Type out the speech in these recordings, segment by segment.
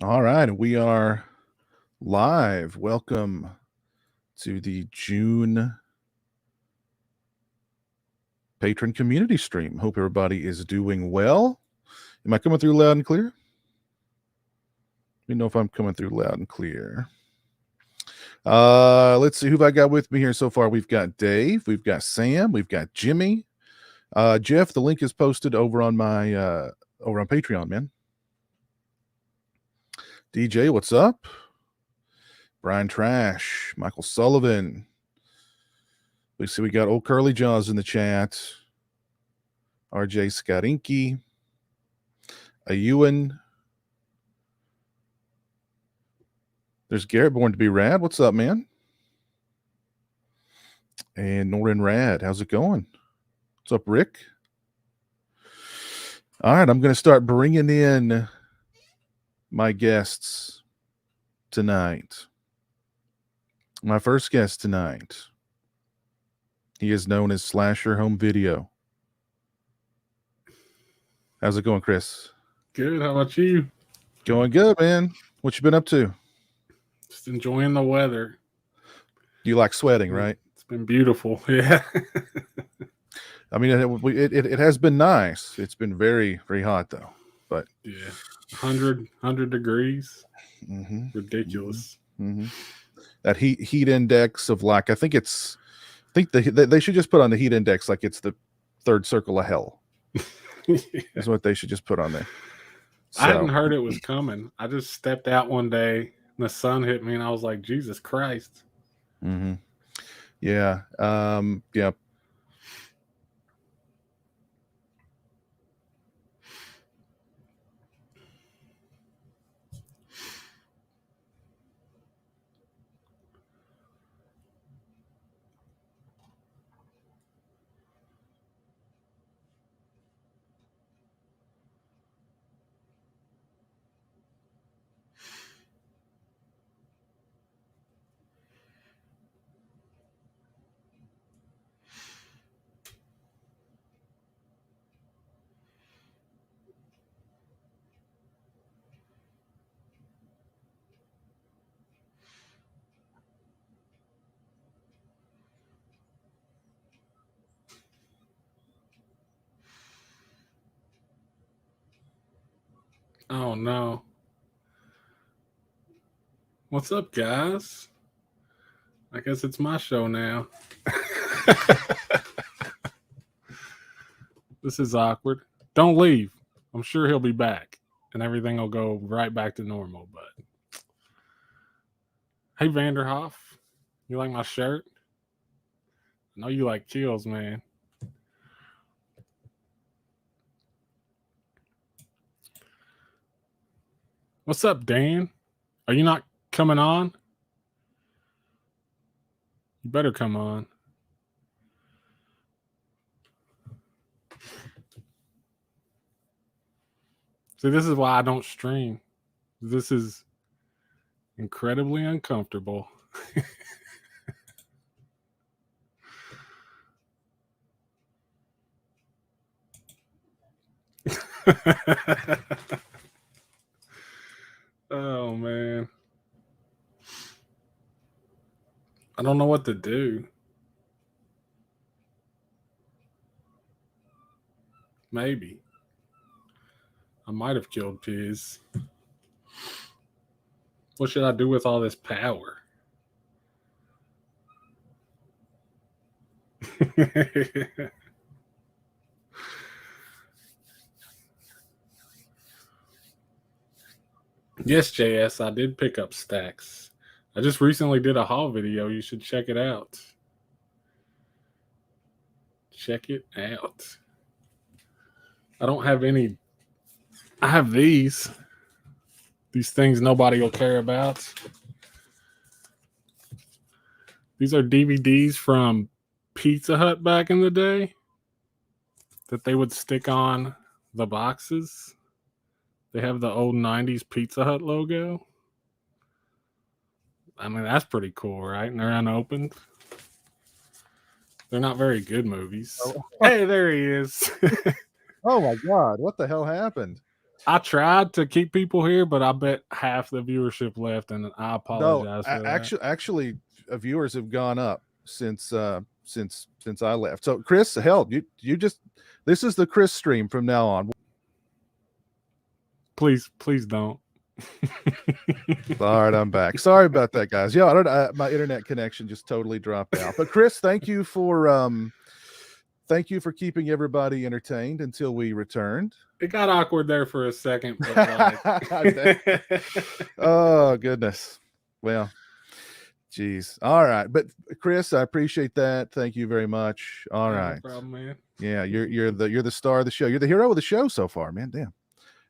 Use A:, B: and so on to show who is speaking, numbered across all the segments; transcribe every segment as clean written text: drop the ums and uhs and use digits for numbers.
A: All right, we are live. Welcome to the June Patron community stream. Hope everybody is doing well. Am I coming through loud and clear? Let me know if I'm coming through loud and clear. Let's see who I got with me here so far. We've got Dave, we've got Sam, we've got Jimmy. Jeff, the link is posted over on my over on Patreon, man. DJ, what's up? Brian Trash, Michael Sullivan. We see we got old Curly Jaws in the chat. RJ Skarinki. A Ewan. There's Garrett Born to be Rad. What's up, man? And Norin Rad. How's it going? What's up, Rick? All right, I'm going to start bringing in my guests tonight. My first guest tonight. He is known as Slasher Home Video. How's it going, Chris?
B: Good. How about you?
A: Going good, man. What you been up to?
B: Just enjoying the weather.
A: You like sweating, right?
B: It's been beautiful. Yeah.
A: I mean, it has been nice. It's been very, very hot, though. But
B: yeah, 100 degrees.
A: Mm-hmm.
B: Ridiculous.
A: Mm-hmm. That heat index of like, I think they should just put on the heat index like it's the third circle of hell. Yeah. That's what they should just put on there. So,
B: I hadn't heard it was coming. I just stepped out one day and the sun hit me and I was like, Jesus Christ.
A: Mm-hmm. Yeah. Yeah.
B: Oh no. What's up, guys? I guess it's my show now. This is awkward. Don't leave. I'm sure he'll be back and everything will go right back to normal. But hey, Vanderhoff, you like my shirt? I know you like kills, man. What's up, Dan? Are you not coming on? You better come on. See, this is why I don't stream. This is incredibly uncomfortable. Oh, man. I don't know what to do. Maybe. I might have killed Piz. What should I do with all this power? Yes, JS, I did pick up stacks. I just recently did a haul video. You should check it out. Check it out. I don't have any. I have these. These things nobody will care about. These are DVDs from Pizza Hut back in the day that they would stick on the boxes. They have the old 90s Pizza Hut logo. I mean, that's pretty cool, right? And they're unopened. They're not very good movies. Oh. Hey, there he is.
A: Oh, my God. What the hell happened?
B: I tried to keep people here, but I bet half the viewership left, and I apologize for that.
A: Actually, viewers have gone up since I left. So, Chris, hell, you just this is the Chris stream from now on.
B: Please don't.
A: All right, I'm back. Sorry about that, guys. Yeah, my internet connection just totally dropped out. But Chris, thank you for keeping everybody entertained until we returned.
B: It got awkward there for a second. But
A: oh goodness. Well, geez. All right, but Chris, I appreciate that. Thank you very much. All right.
B: No problem, man.
A: Yeah, you're the star of the show. You're the hero of the show so far, man. Damn.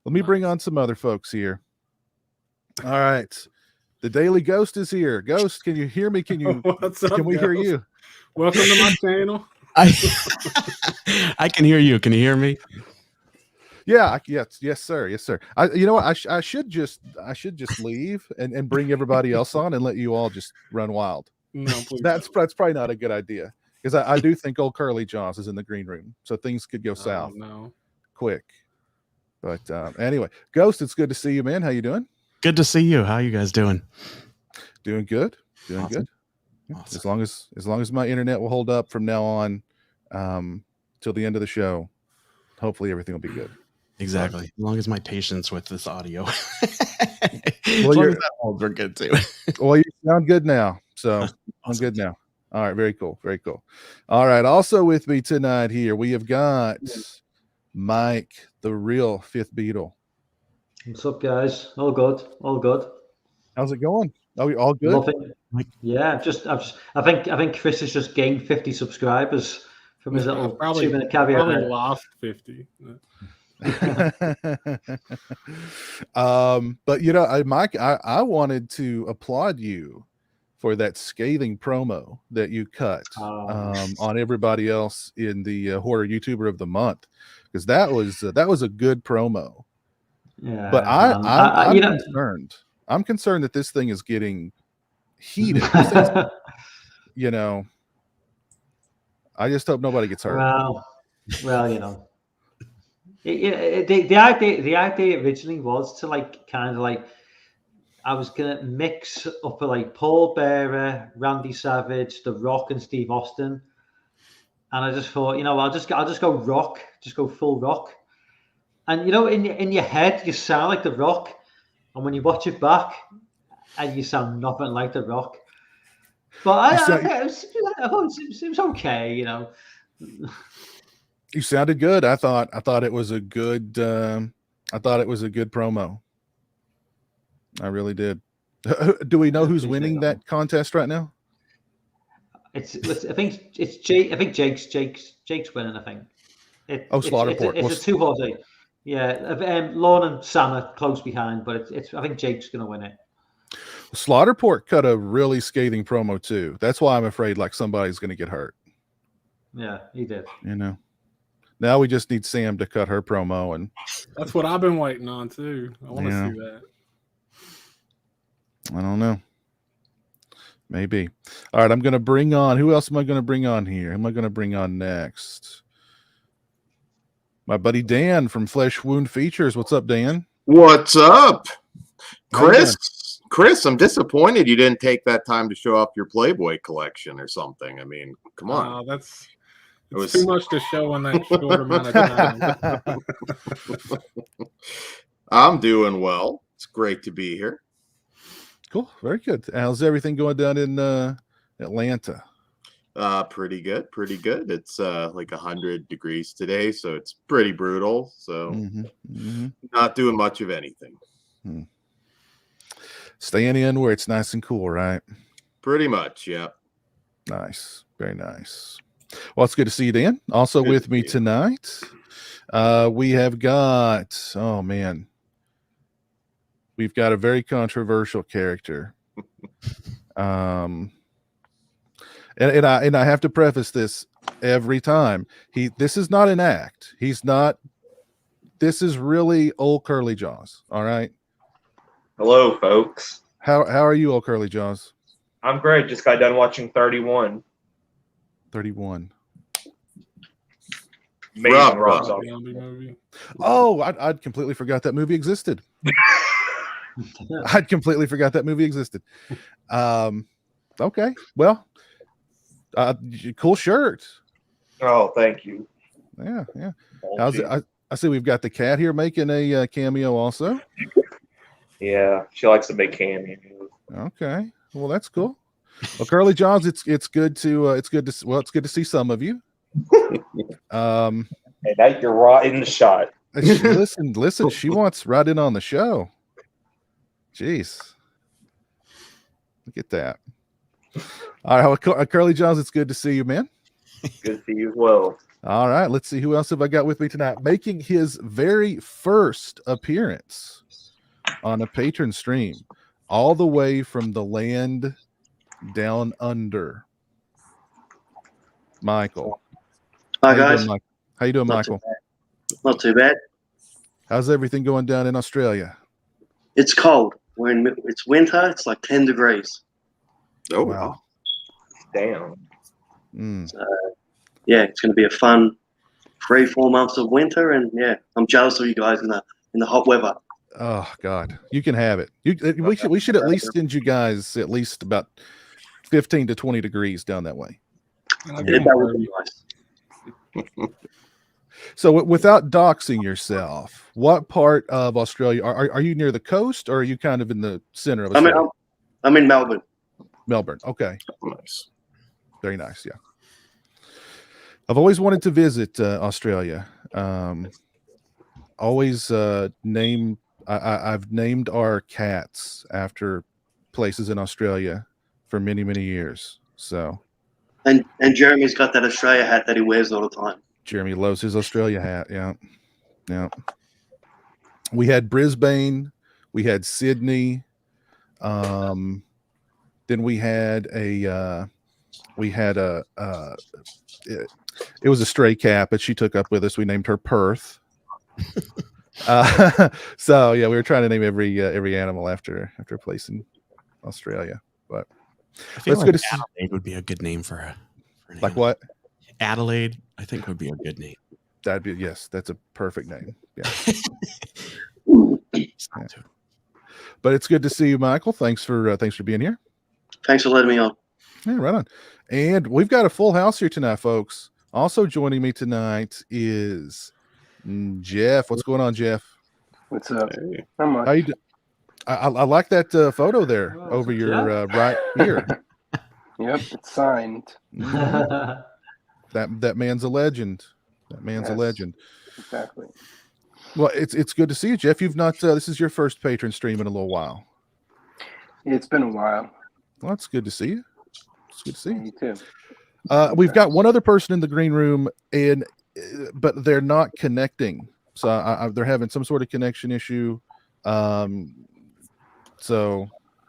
A: Let me bring on some other folks here. All right. The Daily Ghost is here. Ghost, can you hear me? Can we
B: Ghost?
A: Hear you?
B: Welcome to my channel.
C: I can hear you. Can you hear me?
A: Yeah, yes, sir. You know what? I should just leave and bring everybody else on and let you all just run wild.
B: No, please.
A: That's probably not a good idea, because I do think old Curly Jaws is in the green room, so things could go south quick. But anyway, Ghost, it's good to see you, man. How you doing?
C: Good to see you. How you guys doing?
A: Doing good. Doing
C: Awesome.
A: good. Awesome. As long as my internet will hold up from now on till the end of the show, hopefully everything will be good.
C: Exactly. As long as my patience with this audio.
A: Well,
C: as long as that holds, we're good too.
A: Well, you sound good now. So
C: Awesome.
A: I'm good now. All right. Very cool. Very cool. All right. Also with me tonight here, we have got Mike, the real Fifth Beatle.
D: What's up, guys? All good. All good.
A: How's it going? Are we all good?
D: Loving. Yeah, I think Chris has just gained 50 subscribers from his little 2-minute caveat.
B: Probably lost 50.
A: But you know, Mike, I wanted to applaud you for that scathing promo that you cut on everybody else in the horror YouTuber of the month, because that was a good promo.
D: Yeah,
A: but I'm concerned. I'm concerned that this thing is getting heated. You know, I just hope nobody gets hurt.
D: Well, you know, the idea originally was to I was gonna mix up Paul Bearer, Randy Savage, The Rock, and Steve Austin, and I just thought, you know, I'll just go rock, just go full rock, and you know, in your head you sound like The Rock, and when you watch it back, and you sound nothing like The Rock. But it was okay, you know.
A: You sounded good. I thought it was a good. I thought it was a good promo. I really did. Do we know who's winning that contest right now?
D: I think it's Jake. I think Jake's winning. I think.
A: Slaughterport.
D: It's a 2-horse. Yeah, Lorne and Sam are close behind, but I think Jake's going to win it.
A: Slaughterport cut a really scathing promo too. That's why I'm afraid somebody's going to get hurt.
D: Yeah, he did.
A: You know. Now we just need Sam to cut her promo, and
B: that's what I've been waiting on too. I want to see that.
A: I don't know. Maybe. All right, I'm going to bring on. Who else am I going to bring on here? Who am I going to bring on next? My buddy Dan from Flesh Wound Features. What's up, Dan?
E: What's up, Chris? Chris, I'm disappointed you didn't take that time to show off your Playboy collection or something. I mean, come on.
B: It's too much to show in that short amount of time.
E: I'm doing well. It's great to be here.
A: Cool. Very good. How's everything going down in Atlanta?
E: Pretty good. It's 100 degrees today, so it's pretty brutal. So not doing much of anything.
A: Staying in where it's nice and cool, right?
E: Pretty much, yeah.
A: Nice. Very nice. Well, it's good to see you, Dan. Also good with me tonight, we have got, oh man, we've got a very controversial character. And I have to preface this every time. This is not an act. This is really old Curly Jaws. All right.
F: Hello, folks.
A: How are you, old Curly Jaws?
F: I'm great. Just got done watching 31.
A: 31.
F: Amazing
E: Rob
F: Rob
E: Zombie.
F: Zombie.
B: Zombie movie.
A: Oh, I'd completely forgot that movie existed. I'd completely forgot that movie existed. Okay, well, cool shirt.
F: Oh, thank you.
A: Yeah.
F: Thank
A: How's
F: you.
A: it? I see we've got the cat here making a cameo also.
F: Yeah, she likes to make cameos.
A: Okay, well that's cool. Well, Curly Johns, it's good to see some of you.
F: Hey, now you're right in the shot.
A: Listen, she wants right in on the show. Jeez, look at that. All right, well, Curly Johns, it's good to see you, man.
F: Good to see you as well.
A: All right, let's see who else have I got with me tonight. Making his very first appearance on a Patron stream, all the way from the land down under. Michael.
G: Hi guys.
A: How you doing,
G: Not
A: Michael?
G: Not too bad.
A: How's everything going down in Australia?
G: It's cold. It's winter. It's like 10 degrees.
E: Oh,
A: Wow.
F: Damn.
A: Mm.
G: So, yeah, it's going to be a fun 3-4 months of winter, and yeah, I'm jealous of you guys in the hot weather.
A: Oh God, you can have it. We should at least send you guys at least about 15 to 20 degrees down that way.
G: Yeah, that would be nice.
A: So without doxing yourself, what part of Australia are you near the coast, or are you kind of in the center of Australia?
G: I'm in Melbourne.
A: Melbourne. Okay.
E: nice.
A: Very nice. Yeah. I've always wanted to visit Australia. Always I've named our cats after places in Australia for many, many years. So.
G: And Jeremy's got that Australia hat that he wears all the time.
A: Jeremy loves his Australia hat. Yeah. We had Brisbane. We had Sydney. Then we had it was a stray cat, but she took up with us. We named her Perth. So yeah, we were trying to name every animal after a place in Australia. But
C: I feel
A: let's
C: like
A: go to
C: Adelaide would be a good name for an
A: like
C: animal.
A: what?
C: Adelaide, I think, would be a good name.
A: Yes, that's a perfect name. Yeah. But it's good to see you, Michael. Thanks for being here.
G: Thanks for letting me on.
A: Yeah, right on. And we've got a full house here tonight, folks. Also joining me tonight is Jeff. What's going on, Jeff?
H: What's up?
E: Hey.
H: How much?
A: How you I like that photo there over your right ear.
H: Yep, it's signed.
A: That man's a legend. That man's a
H: Yes.
A: legend.
H: Exactly.
A: Well, it's good to see you, Jeff. You've not this is your first Patron stream in a little while.
H: It's been a while.
A: Well, it's good to see you. It's good to see you.
H: You too.
A: We've got one other person in the green room, but they're not connecting. So they're having some sort of connection issue. So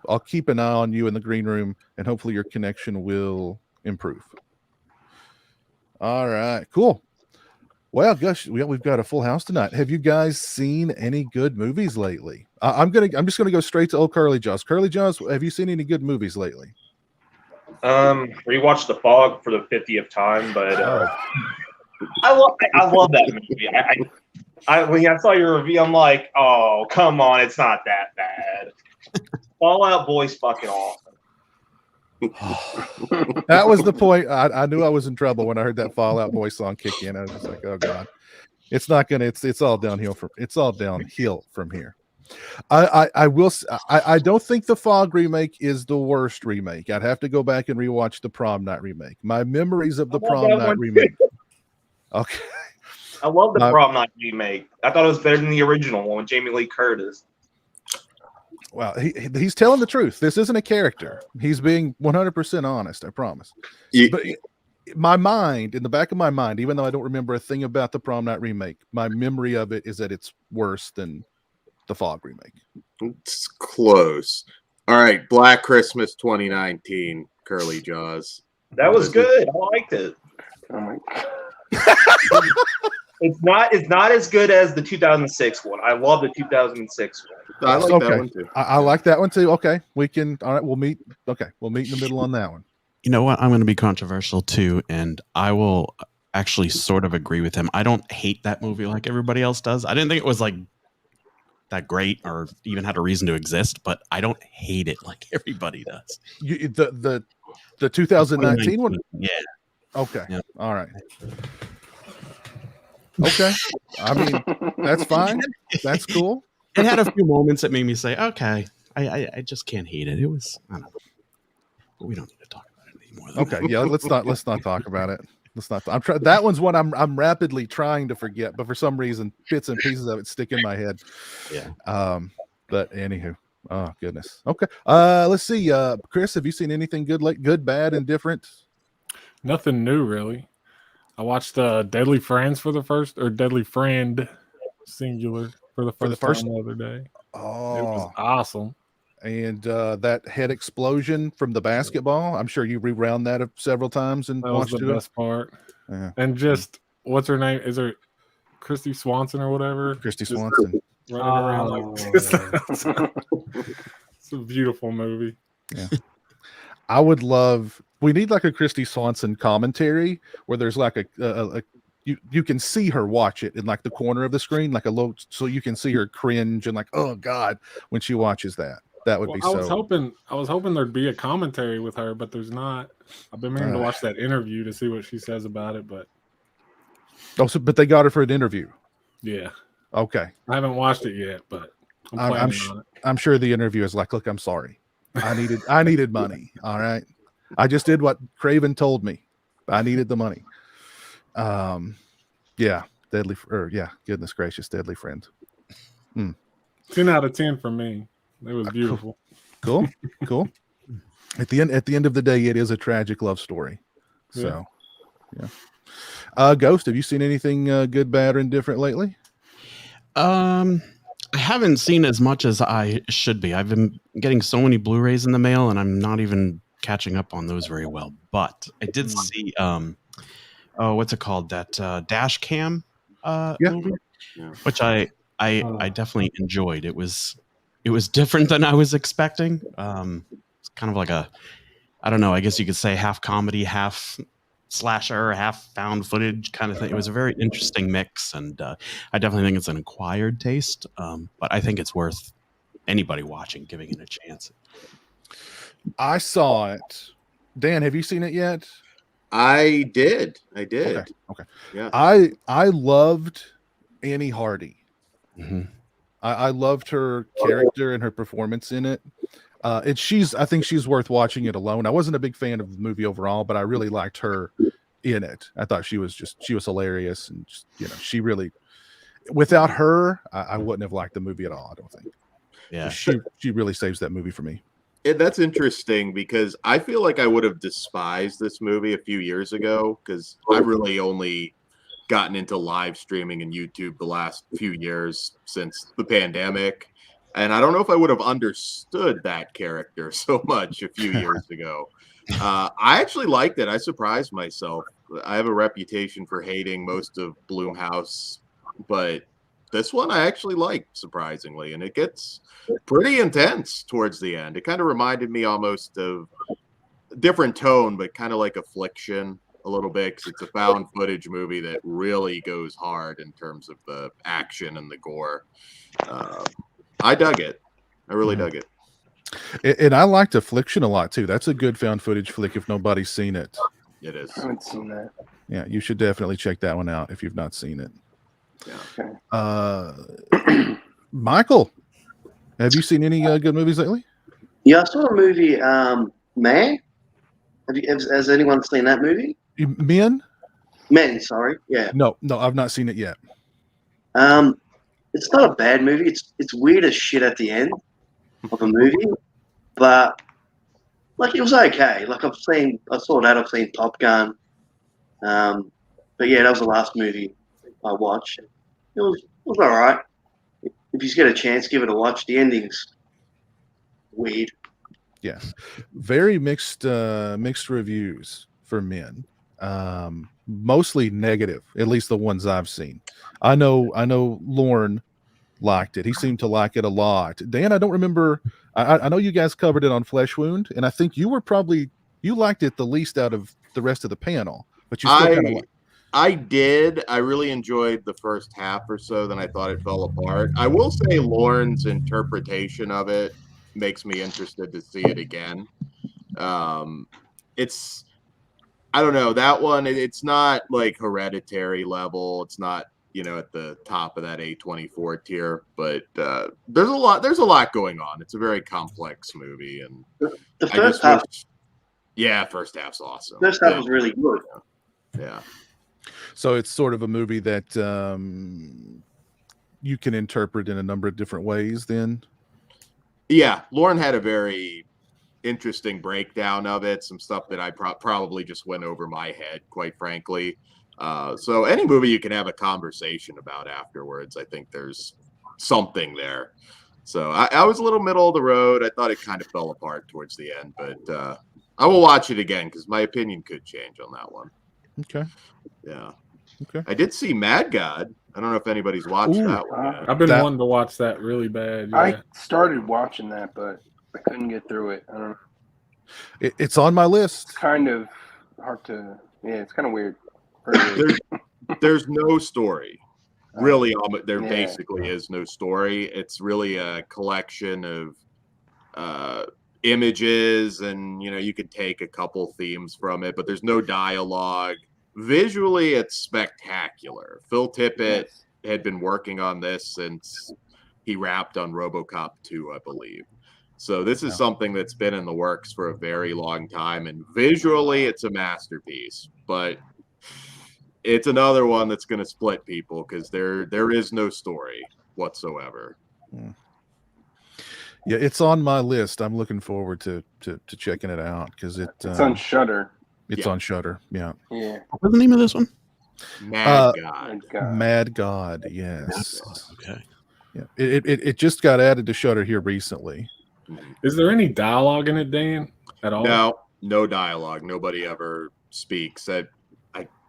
A: I'll keep an eye on you in the green room, and hopefully your connection will improve. All right, cool. Well, gosh, we've got a full house tonight. Have you guys seen any good movies lately? I'm just gonna go straight to old Curly Jaws. Curly Jaws, have you seen any good movies lately?
F: Rewatched The Fog for the 50th time, but
A: Oh.
F: I love that movie. When I saw your review, I'm like, oh, come on, it's not that bad. Fallout Boy's fucking awesome.
A: That was the point. I knew I was in trouble when I heard that Fallout Boy song kick in. I was just like, oh God, it's not gonna. It's all downhill from here. I don't think the Fog remake is the worst remake. I'd have to go back and rewatch the Prom Night remake. My memories of the Prom Night remake. Okay.
F: I love the Prom Night remake. I thought it was better than the original one with Jamie Lee Curtis.
A: Well, he's telling the truth. This isn't a character. He's being 100% honest. I promise. But my mind, in the back of my mind, even though I don't remember a thing about the Prom Night remake, my memory of it is that it's worse than the Fog remake.
E: It's close. All right, Black Christmas 2019, Curly Jaws.
F: That was good. I liked it.
H: Oh my God.
F: It's not as good as the 2006 one. I love the 2006 one.
E: I like that one too.
A: I like that one too. Okay, we can. All right, we'll meet. Okay, we'll meet in the middle on that one.
C: You know what? I'm going to be controversial too, and I will actually sort of agree with him. I don't hate that movie like everybody else does. I didn't think it was like that great or even had a reason to exist, but I don't hate it like everybody does.
A: The 2019 one?
C: Yeah.
A: Okay.
C: Yeah.
A: All right. Okay. I mean, that's fine. That's cool.
C: It had a few moments that made me say, okay, I just can't hate it. It was, I don't know. But we don't need to talk about it anymore.
A: Okay. Yeah. Let's not talk about it. Let's not. That one's one I'm rapidly trying to forget, but for some reason, bits and pieces of it stick in my head.
C: Yeah.
A: But anywho, oh goodness. Okay. Let's see. Chris, have you seen anything good, bad, and different?
B: Nothing new, really. I watched Deadly Friend singular for the first time the other day.
A: Oh,
B: it was awesome.
A: And that head explosion from the basketball. I'm sure you rewound that several times and
B: that was
A: watched
B: the best part.
A: Yeah.
B: And just what's her name? Is her Christy Swanson or whatever?
A: Christy Swanson
B: running around like this. It's a beautiful movie.
A: Yeah. I would love. We need like a Christy Swanson commentary where there's like a you can see her watch it in like the corner of the screen, like a low, so you can see her cringe and like, oh God, when she watches that. That would be so.
B: I was hoping there'd be a commentary with her, but there's not. I've been meaning to watch that interview to see what she says about it, but
A: but they got her for an interview.
B: Yeah.
A: Okay.
B: I haven't watched it yet, but
A: I'm sure the interview is like, look, I'm sorry. I needed money. All right. I just did what Craven told me. I needed the money. Yeah. Goodness gracious, Deadly Friend.
B: 10 out of 10 for me. It was beautiful.
A: Cool. At the end of the day, it is a tragic love story. So, yeah. Ghost, have you seen anything good, bad, or indifferent lately?
C: I haven't seen as much as I should be. I've been getting so many Blu-rays in the mail, and I'm not even catching up on those very well. But I did see, what's it called? That Dashcam movie, which I definitely enjoyed. It was different than I was expecting. It's kind of like I don't know, I guess you could say half comedy, half slasher, half found footage kind of thing. It was a very interesting mix, and I definitely think it's an acquired taste, but I think it's worth anybody watching giving it a chance.
A: I saw it. Dan, have you seen it yet?
E: I did.
A: Okay.
E: Yeah.
A: I loved Annie Hardy.
C: Mm-hmm.
A: I loved her character and her performance in it. I think she's worth watching it alone. I wasn't a big fan of the movie overall, but I really liked her in it. I thought she was hilarious, and just, she really, without her, I wouldn't have liked the movie at all. I don't think.
C: Yeah,
A: she really saves that movie for me.
E: That's interesting because I feel like I would have despised this movie a few years ago because I really only gotten into live streaming and YouTube the last few years since the pandemic. And I don't know if I would have understood that character so much a few years ago. I actually liked it. I surprised myself. I have a reputation for hating most of Blumhouse, but this one I actually liked, surprisingly. And it gets pretty intense towards the end. It kind of reminded me almost of a different tone, but kind of like Affliction a little bit, because it's a found footage movie that really goes hard in terms of the action and the gore. I dug it. I really dug it.
A: And I liked Affliction a lot too. That's a good found footage flick if nobody's seen it.
E: It is.
H: I haven't seen that.
A: Yeah, you should definitely check that one out if you've not seen it.
E: Yeah.
H: Okay.
A: Michael, have you seen any good movies lately?
G: Yeah, I saw a movie, Man. Has anyone seen that movie?
A: Men?
G: Men, sorry. Yeah.
A: No, I've not seen it yet.
G: It's not a bad movie. It's weird as shit at the end of a movie, but like it was okay. Like I've seen Top Gun, but yeah, that was the last movie I watched. It was all right. If you get a chance, give it a watch. The ending's weird.
A: Yeah, very mixed reviews for Men. Mostly negative, at least the ones I've seen. I know Lorne liked it. He seemed to like it a lot. Dan, I don't remember. I know you guys covered it on Flesh Wound, and I think you liked it the least out of the rest of the panel. But you still kind of
E: I did. I really enjoyed the first half or so. Then I thought it fell apart. I will say Lauren's interpretation of it makes me interested to see it again. It's, I don't know, that one. It's not like Hereditary level. It's not, at the top of that A24 tier. But there's a lot going on. It's a very complex movie, and
G: The first half.
E: First half's awesome.
G: First half was really good.
E: Yeah.
A: So it's sort of a movie that you can interpret in a number of different ways then?
E: Yeah, Lauren had a very interesting breakdown of it, some stuff that I probably just went over my head, quite frankly. So any movie you can have a conversation about afterwards, I think there's something there. So I was a little middle of the road. I thought it kind of fell apart towards the end, but I will watch it again because my opinion could change on that one.
A: Okay.
E: Yeah.
A: Okay.
E: I did see Mad God. I don't know if anybody's watched that one yet.
B: I've been wanting to watch that really bad. Yeah.
H: I started watching that, but I couldn't get through it. I don't know.
A: It's on my list.
H: It's kind of hard to. Yeah, it's kind of weird.
E: There's no story. Really, there
H: Yeah.
E: basically is no story. It's really a collection of images, and you could take a couple themes from it, but there's no dialogue. Visually, it's spectacular. Phil Tippett had been working on this since he wrapped on RoboCop 2, I believe. So this is something that's been in the works for a very long time, and visually, it's a masterpiece. But it's another one that's going to split people because there is no story whatsoever.
A: Yeah, it's on my list. I'm looking forward to checking it out because it's
H: on Shudder.
A: It's on Shudder. Yeah.
H: Yeah.
C: What's the name of this one?
E: Mad God.
A: Mad God. Yes.
C: Okay.
A: Yeah. It just got added to Shudder here recently.
B: Is there any dialogue in it, Dan, at all?
E: No dialogue. Nobody ever speaks. I'm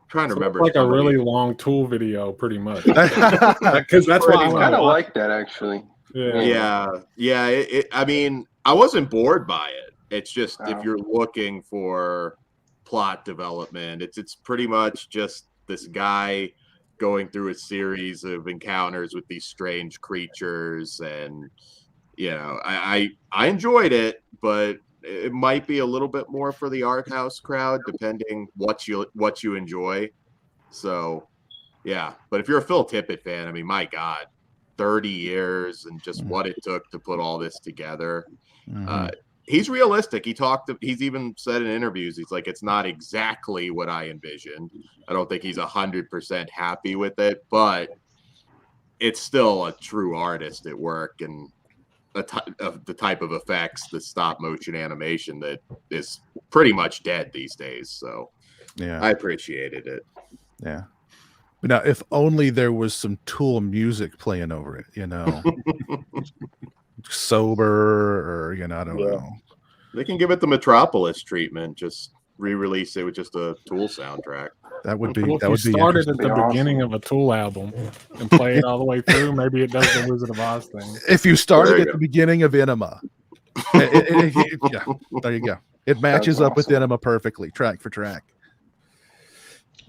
E: trying to remember.
B: It's like a really long Tool video, pretty much. Because that's why I
H: kind of like that, actually.
B: Yeah.
E: I mean, I wasn't bored by it. It's just if you're looking for plot development, it's pretty much just this guy going through a series of encounters with these strange creatures, and I enjoyed it, but it might be a little bit more for the art house crowd, depending what you enjoy. So yeah, but if you're a Phil Tippett fan, I mean, my God, 30 years and just what it took to put all this together. He's realistic. He's even said in interviews, he's like, it's not exactly what I envisioned. I don't think he's 100% happy with it, but it's still a true artist at work, and the type of effects, the stop motion animation that is pretty much dead these days. So
A: yeah,
E: I appreciated it.
A: Yeah. But now, if only there was some Tool music playing over it, Sober, or I don't know.
E: They can give it the Metropolis treatment, just re-release it with just a Tool soundtrack.
A: That would be
B: Well,
A: that would
B: if
A: be
B: you started
A: interesting.
B: at the beginning of a Tool album and play it all the way through, maybe it does the Wizard of Oz thing.
A: If you started
E: There you
A: at
E: go.
A: the beginning of Enema, yeah, there you go. It matches up with Enema perfectly, track for track.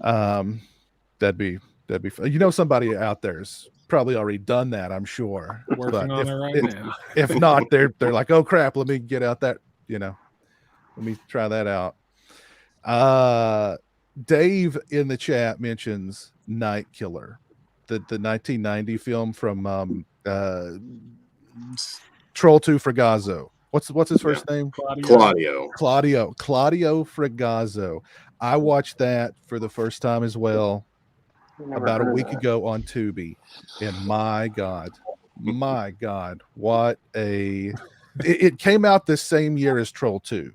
A: That'd be fun. Somebody out there's probably already done that, I'm sure.
B: Working on it right now.
A: If not, they're like, oh crap, let me get out that, let me try that out. Dave in the chat mentions Night Killer, the 1990 film from Troll 2 Fragazzo. What's his first name?
E: Claudio
A: Fragazzo. I watched that for the first time as well about a week ago on Tubi, and my God, what it came out this same year as Troll 2.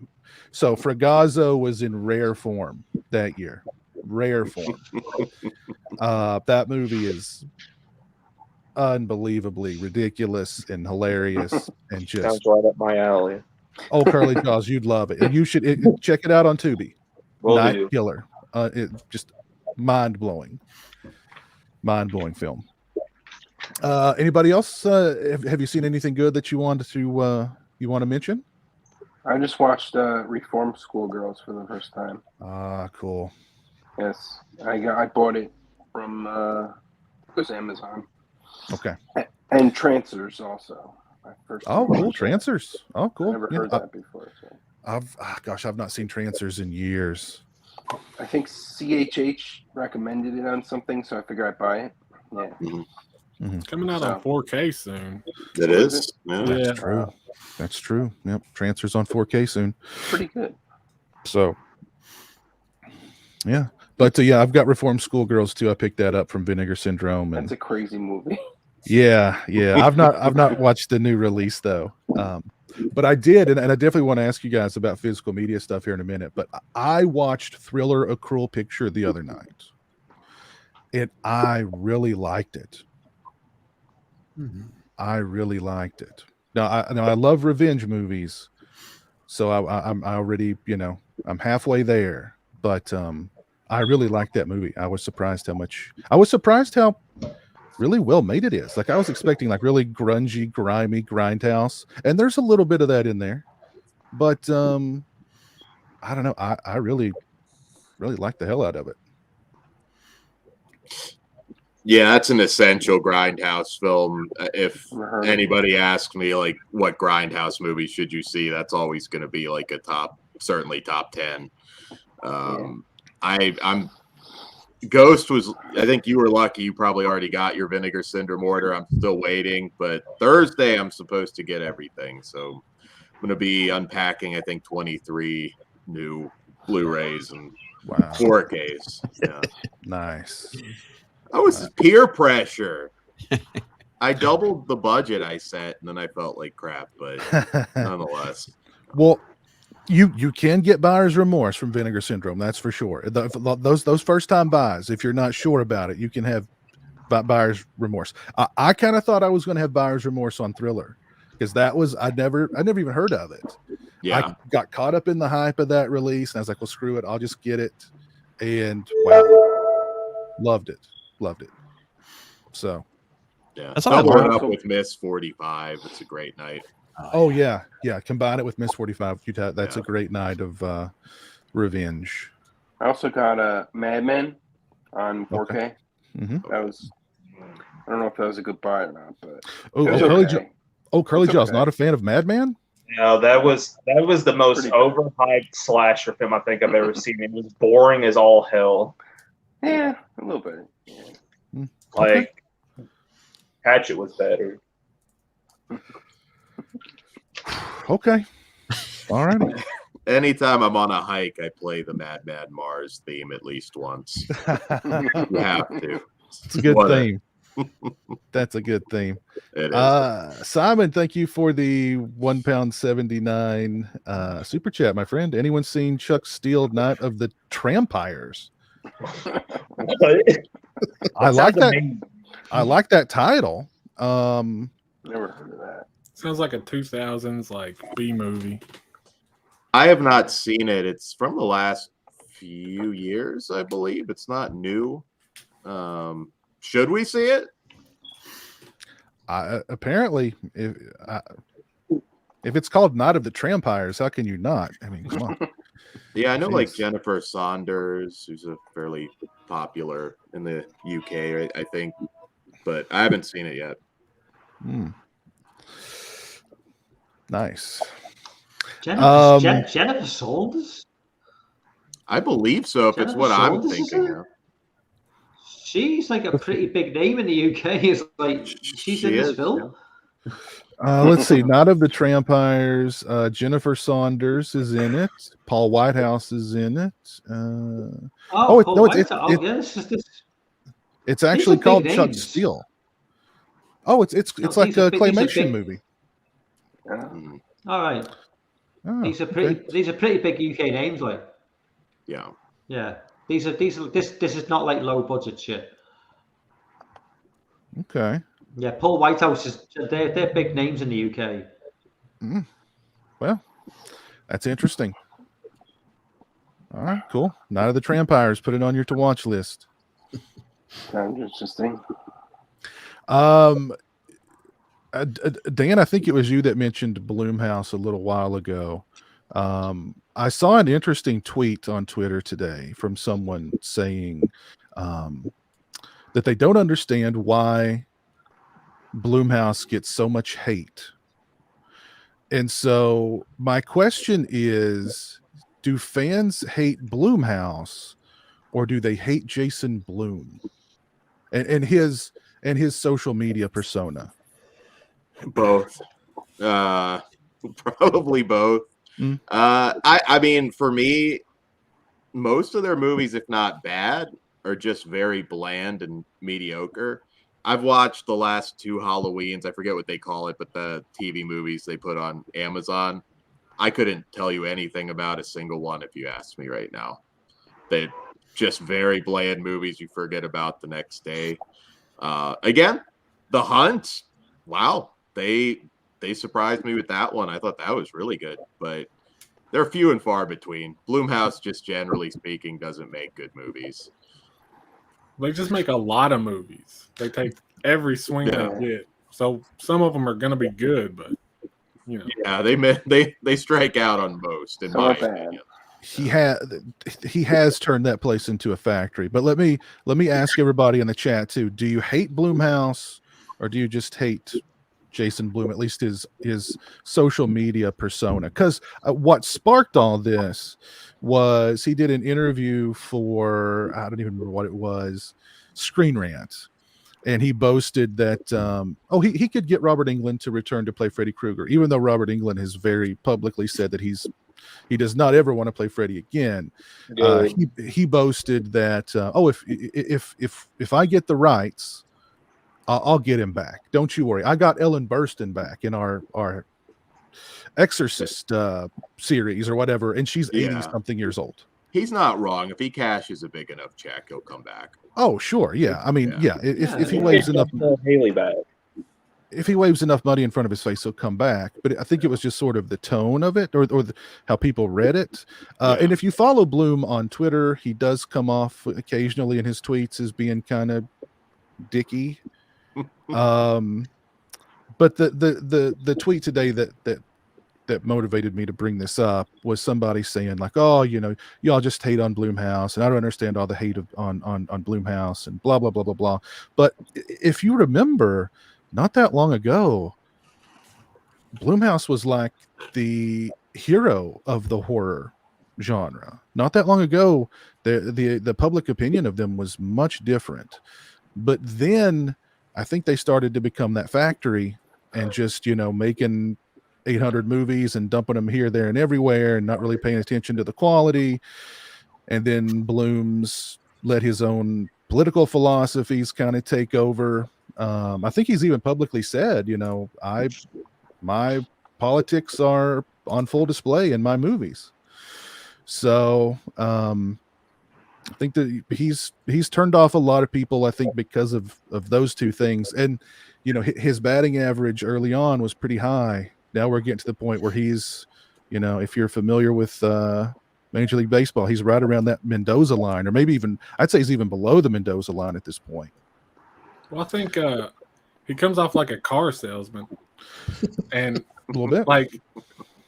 A: So Fragazzo was in rare form that year. That movie is unbelievably ridiculous and hilarious and just
I: sounds right up my alley.
A: Oh, Curly Jaws, you'd love it. And you should check it out on Tubi. Night Killer. It just mind-blowing film. Anybody else? Have you seen anything good that you want to mention?
H: I just watched Reform School Girls for the first time.
A: Cool.
H: Yes, I bought it from it was Amazon.
A: Okay.
H: And Trancers also. My first
A: Oh,
H: time
A: cool.
H: watching that.
A: Trancers. Oh,
H: I
A: cool.
H: never
A: Yeah,
H: heard that before. So.
A: I've not seen Trancers in years.
H: I think CHH recommended it on something, so I figured I'd buy it. Yeah.
B: It's coming out on 4K soon.
E: It is. Yeah.
B: Yeah.
A: That's true. That's true. Yep. Trancers on 4K soon.
H: Pretty good.
A: So, yeah. But yeah, I've got Reformed Schoolgirls too. I picked that up from Vinegar Syndrome, and
H: That's a crazy movie.
A: yeah. I've not watched the new release though. But I did, and I definitely want to ask you guys about physical media stuff here in a minute. But I watched Thriller: A Cruel Picture the other night, and I really liked it. I really liked it. Now I love revenge movies, so I'm already, I'm halfway there. But I really liked that movie. I was surprised how really well made it is. Like I was expecting like really grungy, grimy grindhouse, and there's a little bit of that in there. But I don't know. I really liked the hell out of it.
E: Yeah, that's an essential grindhouse film. If anybody asks me like what grindhouse movie should you see, that's always going to be like certainly top 10. I'm Ghost was, I think you were lucky. You probably already got your Vinegar Syndrome order. I'm still waiting, but Thursday I'm supposed to get everything. So I'm going to be unpacking, I think, 23 new Blu-rays and 4Ks. Yeah.
A: Nice.
E: That was peer pressure. I doubled the budget I set, and then I felt like crap, but nonetheless.
A: Well, you can get buyer's remorse from Vinegar Syndrome, that's for sure. Those first time buys, if you're not sure about it, you can have buyer's remorse. I kind of thought I was going to have buyer's remorse on Thriller because I never even heard of it.
E: Yeah,
A: I got caught up in the hype of that release, and I was like, well, screw it, I'll just get it. And wow, loved it. So
E: yeah,
C: That's not
E: double it
C: bad.
E: up with Miss 45. It's a great night.
A: Oh yeah. Combine it with Miss 45. That's a great night of revenge.
H: I also got Mad Men on 4K.
A: Okay. Mm-hmm.
H: That was, I don't know if that was a good buy or not, but
A: Curly Jaw's not a fan of Madman?
F: No, that was the most overhyped slasher film I think I've ever seen. It was boring as all hell.
H: Yeah, a little bit. Yeah.
F: Like Hatchet was better.
A: Okay. All right.
E: Anytime I'm on a hike, I play the Mad Mars theme at least once. You have to.
A: It's a good theme. That's a good theme.
E: It is.
A: Simon, thank you for the £1.79 super chat, my friend. Anyone seen Chuck Steele, Night of the Trampires? I like that. Amazing. I like that title.
H: Never heard of that.
B: Sounds like a 2000s like B movie.
E: I have not seen it. It's from the last few years, I believe. It's not new. Should we see it?
A: Apparently, if it's called Night of the Trampires, how can you not? I mean, come on.
E: Yeah, I know like Jennifer Saunders, who's a fairly popular in the UK, I think, but I haven't seen it yet.
A: Nice.
D: Jennifer Saunders?
E: I believe so, if it's what I'm thinking of.
D: She's like a pretty big name in the UK. It's like she's in this film.
A: Let's see. Night of the Trampires. Jennifer Saunders is in it. Paul Whitehouse is in it. It's actually called Chuck Steele. Oh, it's like a claymation movie.
D: All right. These are pretty big UK names, like.
E: Yeah.
D: Yeah. This is not like low budget shit.
A: Okay.
D: Yeah, Paul Whitehouse they're big names in the UK.
A: Well, that's interesting. All right, cool. Night of the Trampires. Put it on your to watch list.
H: Sounds interesting.
A: Dan, I think it was you that mentioned Blumhouse a little while ago. I saw an interesting tweet on Twitter today from someone saying that they don't understand why Blumhouse gets so much hate. And so my question is, do fans hate Blumhouse or do they hate Jason Blum and his social media persona?
E: Both. Probably both.
A: Mm.
E: I mean, for me, most of their movies, if not bad, are just very bland and mediocre. I've watched the last 2 Halloweens. I forget what they call it, but the TV movies they put on Amazon. I couldn't tell you anything about a single one if you asked me right now. They're just very bland movies you forget about the next day. Again, The Hunt. Wow, they surprised me with that one. I thought that was really good, but they're few and far between. Blumhouse, just generally speaking, doesn't make good movies.
B: They just make a lot of movies. They take every swing they get. So some of them are going to be good, but you know.
E: Yeah, they strike out on most. In my opinion.
A: He has turned that place into a factory. But let me ask everybody in the chat too: do you hate Blumhouse or do you just hate Jason Blum, at least his social media persona? Because what sparked all this was he did an interview for, I don't even remember what it was, Screen Rant, and he boasted that he could get Robert Englund to return to play Freddy Krueger, even though Robert Englund has very publicly said that he does not ever want to play Freddy again. He boasted that if I get the rights, I'll get him back. Don't you worry. I got Ellen Burstyn back in our Exorcist series or whatever, and she's 80-something years old.
E: He's not wrong. If he cashes a big enough check, he'll come back.
A: Oh, sure. Yeah. I mean, if he waves enough
F: Haley back.
A: If he waves enough money in front of his face, he'll come back. But I think it was just sort of the tone of it or how people read it. And if you follow Blum on Twitter, he does come off occasionally in his tweets as being kind of dicky. But the tweet today that motivated me to bring this up was somebody saying like, oh, y'all just hate on Blumhouse, and I don't understand all the hate on Blumhouse and blah blah blah blah blah. But if you remember, not that long ago, Blumhouse was like the hero of the horror genre. Not that long ago, the public opinion of them was much different. But then I think they started to become that factory and just, making 800 movies and dumping them here, there, and everywhere and not really paying attention to the quality. And then Blum's let his own political philosophies kind of take over. I think he's even publicly said, my politics are on full display in my movies. So I think that he's turned off a lot of people, I think, because of those two things. And, his batting average early on was pretty high. Now we're getting to the point where he's, if you're familiar with Major League Baseball, he's right around that Mendoza line, or maybe even, I'd say he's even below the Mendoza line at this point.
B: Well, I think he comes off like a car salesman. And
A: a little bit.
B: Like,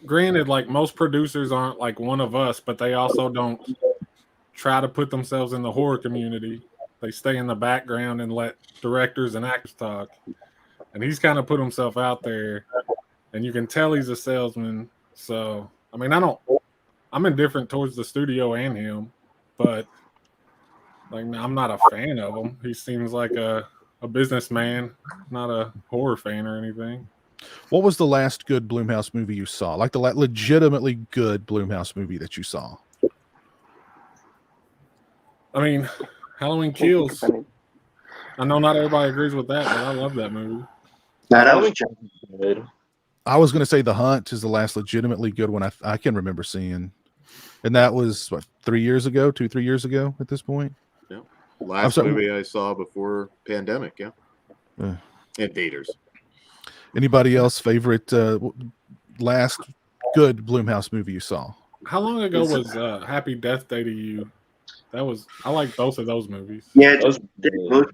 B: granted, like most producers aren't like one of us, but they also don't try to put themselves in the horror community. They stay in the background and let directors and actors talk. And he's kind of put himself out there, and you can tell he's a salesman. So, I mean, I'm indifferent towards the studio and him, but like, I'm not a fan of him. He seems like a businessman, not a horror fan or anything.
A: What was the last good Blumhouse movie you saw? Like the legitimately good Blumhouse movie that you saw?
B: I mean, Halloween Kills. I know not everybody agrees with that, but I love that movie.
G: That was good.
A: I was going to say The Hunt is the last legitimately good one I can remember seeing. And that was, 3 years ago, 2-3 years ago at this point?
E: Yeah. Last movie I saw before pandemic, yeah. In theaters.
A: Anybody else favorite last good Blumhouse movie you saw?
B: How long ago was Happy Death Day to You? I like both of those movies.
G: Yeah, those good.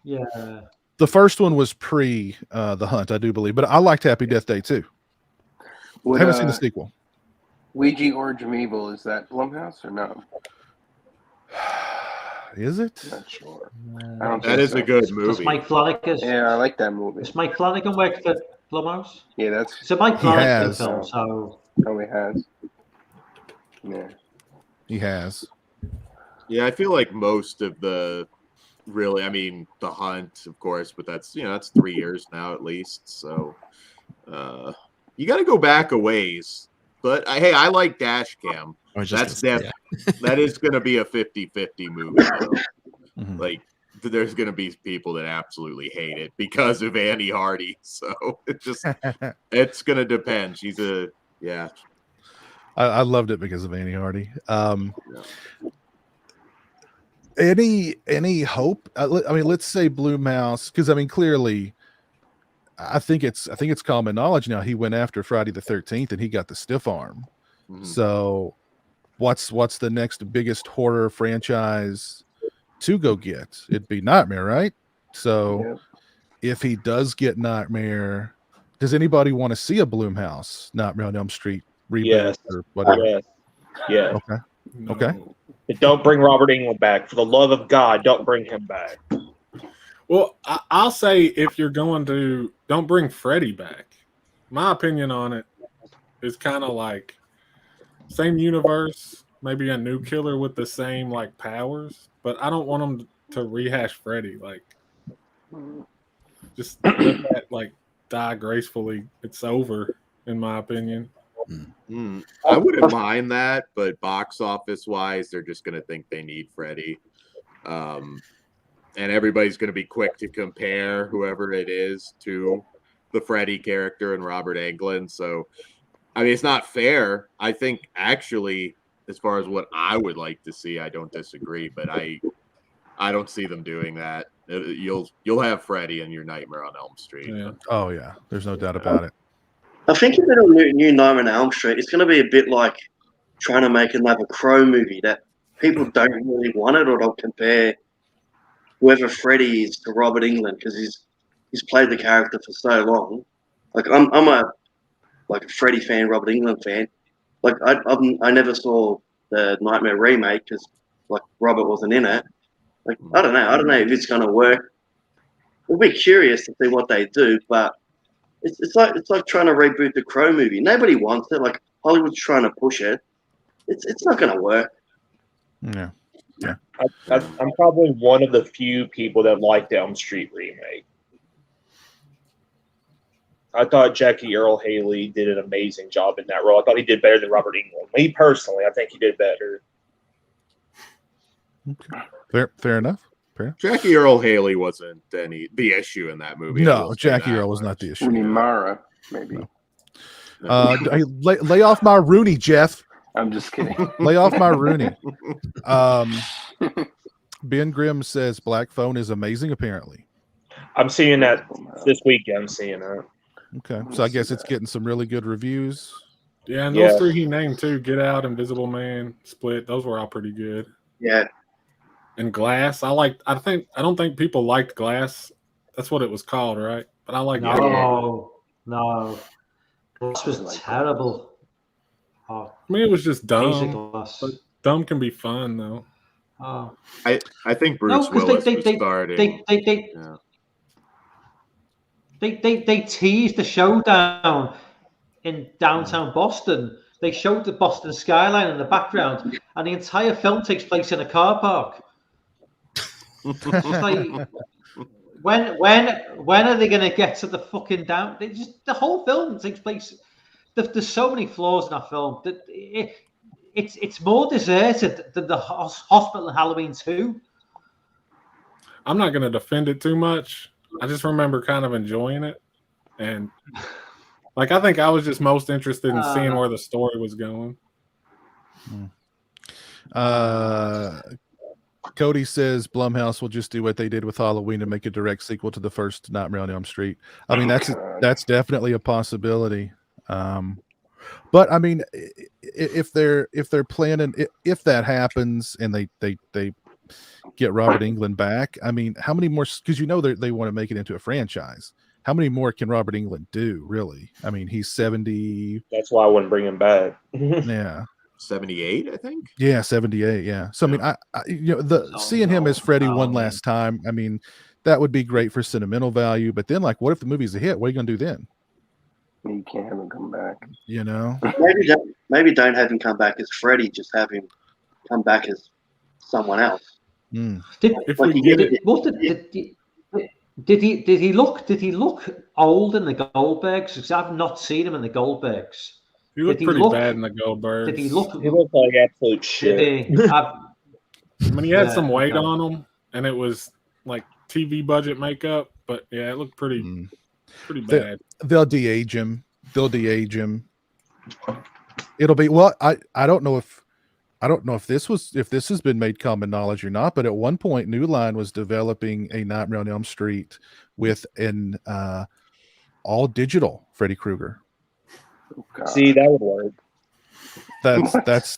D: Yeah.
A: The first one was pre The Hunt, I do believe, but I liked Happy Death Day too. I haven't seen the sequel.
H: Ouija Origin Evil, is that Blumhouse or no?
A: Is it?
H: Not sure.
E: That is a good
D: Does
E: movie.
D: Mike Flanagan?
H: Yeah, I like that movie.
D: Does Mike Flanagan work for Blumhouse?
H: Yeah, that's
D: It's a Mike
A: He
D: Flanagan
A: has.
D: film, so
H: probably has. Yeah.
A: He has.
E: Yeah, I feel like most of the really, I mean, The Hunt, of course, but that's, you know, that's 3 years now at least. So you got to go back a ways. But hey, I like Dashcam. That's that is going to be a 50-50 movie.
A: Mhm.
E: Like, there's going to be people that absolutely hate it because of Annie Hardy. So it's going to depend. She's
A: I loved it because of Annie Hardy. Any hope? I mean, let's say Blumhouse, because I mean, clearly, I think it's common knowledge now. He went after Friday the 13th, and he got the stiff arm.
E: Mhm.
A: So, what's the next biggest horror franchise to go get? It'd be Nightmare, right? So, if he does get Nightmare, does anybody want to see a Blumhouse Nightmare on Elm Street reboot or whatever?
F: Yeah.
A: Okay.
F: But don't bring Robert Englund back. For the love of God, don't bring him back.
B: Well, I'll say if you're going to, don't bring Freddy back. My opinion on it is kind of like same universe, maybe a new killer with the same like powers, but I don't want them to rehash Freddy. Like, just let that like die gracefully. It's over, in my opinion.
E: I wouldn't mind that, but box office wise, they're just going to think they need Freddy. And everybody's going to be quick to compare whoever it is to the Freddy character and Robert Englund. So, I mean, it's not fair. I think actually, as far as what I would like to see, I don't disagree, but I don't see them doing that. You'll have Freddy in your Nightmare on Elm Street.
B: Yeah.
A: Oh yeah, there's no doubt about it.
G: I think if they do a new Nightmare on Elm Street, it's going to be a bit like trying to make another Crow movie that people don't really want it, or they'll compare whoever Freddy is to Robert Englund because he's played the character for so long. Like I'm a Freddy fan, Robert Englund fan. Like I never saw the Nightmare remake because like Robert wasn't in it. Like I don't know if it's going to work. We'll be curious to see what they do, but it's like trying to reboot the Crow movie. Nobody wants it. Like Hollywood's trying to push it. It's not going to work.
A: Yeah.
F: I'm probably one of the few people that liked the Elm Street remake. I thought Jackie Earl Haley did an amazing job in that role. I thought he did better than Robert Englund. Me personally, I think he did better.
A: Okay. Fair enough.
E: Jackie Earl Haley wasn't the issue in that movie.
A: No, Jackie Earl was not the issue.
H: Rooney Mara, maybe.
A: Lay off my Rooney, Jeff.
H: I'm just kidding.
A: Lay off my Rooney. Ben Grimm says Black Phone is amazing, apparently.
F: I'm seeing that this weekend. I'm seeing that.
A: Okay. So I guess it's getting some really good reviews.
B: Yeah, and those three he named too, Get Out, Invisible Man, Split, those were all pretty good.
G: Yeah.
B: And Glass, I don't think people liked Glass. That's what it was called, right? But I like
D: no. This was terrible.
B: I mean, it was just dumb.
D: Glass.
B: But dumb can be fun, though.
D: Oh.
E: I think Bruce Willis was starting.
D: They teased the showdown in downtown Boston. They showed the Boston skyline in the background, and the entire film takes place in a car park. It's like, when are they going to get to the fucking down? The whole film takes place. There's so many flaws in that film that it's more deserted than the hospital in Halloween 2.
B: I'm not going to defend it too much. I just remember kind of enjoying it, and like I think I was just most interested in seeing where the story was going.
A: Cody says Blumhouse will just do what they did with Halloween and make a direct sequel to the first Nightmare on Elm Street. I mean, that's definitely a possibility. But I mean, if they're planning, if that happens and they get Robert Englund back, I mean, how many more? Because they want to make it into a franchise. how many more can Robert Englund do? Really? I mean, he's 70.
F: That's why I wouldn't bring him back.
A: Yeah.
E: 78, I think.
A: Yeah, 78. Yeah. So I mean, I seeing him as Freddy one last time. I mean, that would be great for sentimental value. But then, like, what if the movie's a hit? What are you gonna do then?
H: You can't have him come back.
A: You know.
G: Maybe don't have him come back as Freddy. Just have him come back as someone else.
A: Mm.
B: Did
D: he look old in the Goldbergs? Because I've not seen him in the Goldbergs.
B: He looked pretty bad in the Goldbergs.
D: Did he look?
F: He looked like absolute shit.
B: I mean, he had some weight on him, and it was like TV budget makeup. But yeah, it looked pretty bad.
A: They'll de-age him. It'll be I don't know if this has been made common knowledge or not, but at one point New Line was developing a Nightmare on Elm Street with an all digital Freddy Krueger.
H: Oh,
F: see, that would work.
A: That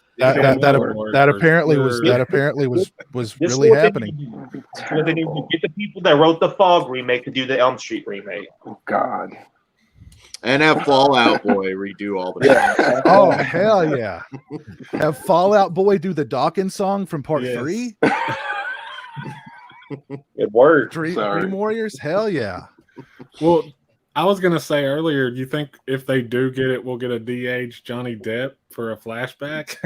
A: apparently was really happening.
F: What they need to get the people that wrote the Fog remake to do the Elm Street remake.
H: Oh God.
E: And have Fallout Boy redo all the
A: Oh hell yeah! Have Fallout Boy do the Dawkins song from Part 3.
F: It worked.
A: Dream Warriors, hell yeah!
B: Well, I was gonna say earlier, do you think if they do get it, we'll get a de-aged Johnny Depp for a flashback?